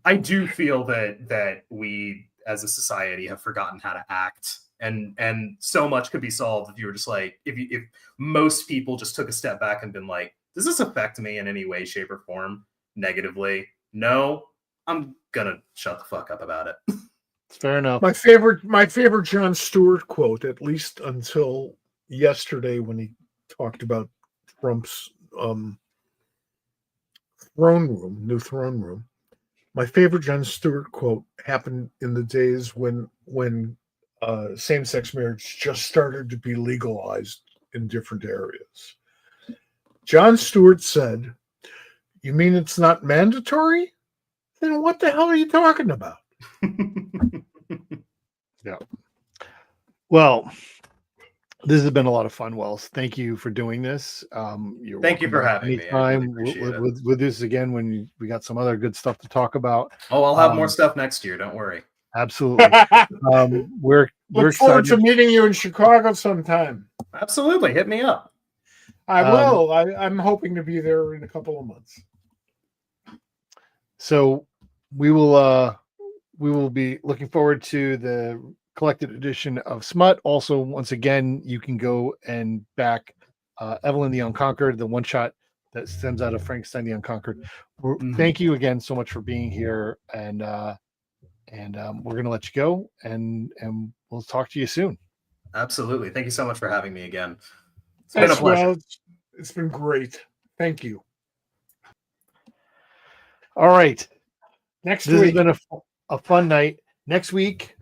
I do feel that we as a society have forgotten how to act, and so much could be solved if you were just like, if most people just took a step back and been like, does this affect me in any way, shape, or form negatively? No, I'm gonna shut the fuck up about it. Fair enough. My favorite Jon Stewart quote, at least until yesterday when he talked about Trump's new throne room. My favorite Jon Stewart quote happened in the days when same-sex marriage just started to be legalized in different areas. Jon Stewart said, "You mean it's not mandatory? Then what the hell are you talking about?" Yeah. Well, this has been a lot of fun, Wells. Thank you for doing this. Thank you for having me. I really Anytime. appreciate it. We'll do this again when we got some other good stuff to talk about. Oh, I'll have more stuff next year. Don't worry. Absolutely. We're Look forward excited to meeting you in Chicago sometime. Absolutely. Hit me up. I will. I'm hoping to be there in a couple of months. So we will be looking forward to the collected edition of Smut. Also, once again, you can go and back Evelyn the Unconquered, the one shot that stems out of Frankenstein the Unconquered. Thank you again so much for being here, and we're gonna let you go, and we'll talk to you soon. Absolutely. Thank you so much for having me again. It's been a pleasure. Well, it's been great. Thank you. All right. This has been a fun night. Next week,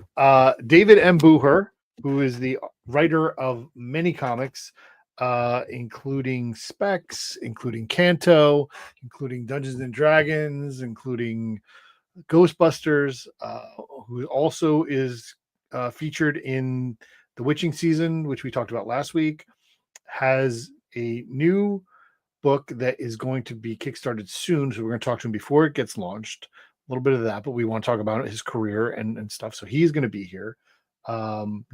David M. Booher, who is the writer of many comics, including Specs, including Kanto, including Dungeons and Dragons, including Ghostbusters, who also is featured in the Witching season, which we talked about last week, has a new book that is going to be kickstarted soon. So we're going to talk to him before it gets launched. A little bit of that, but we want to talk about his career and stuff. So he's going to be here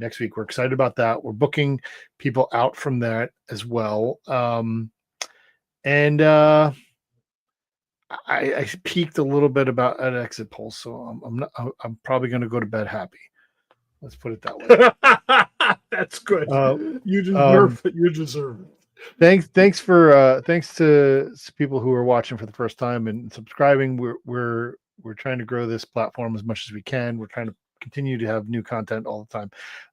next week. We're excited about that. We're booking people out from that as well. I peaked a little bit about an exit poll, so I'm probably going to go to bed happy. Let's put it that way. That's good. Uh, You deserve it. You deserve it. Thanks to people who are watching for the first time and subscribing. We're trying to grow this platform as much as we can. We're trying to continue to have new content all the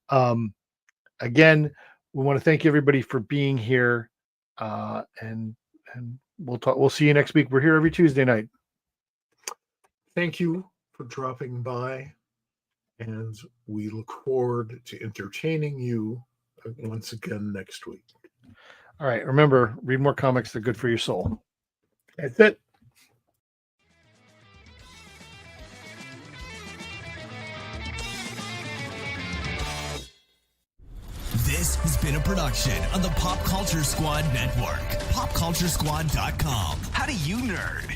time. Again, we want to thank everybody for being here, and we'll see you next week. We're here every Tuesday night. Thank you for dropping by, and we look forward to entertaining you once again next week. All right. Remember, read more comics. They're good for your soul. That's it. This has been a production of the Pop Culture Squad Network. PopCultureSquad.com. How do you nerd?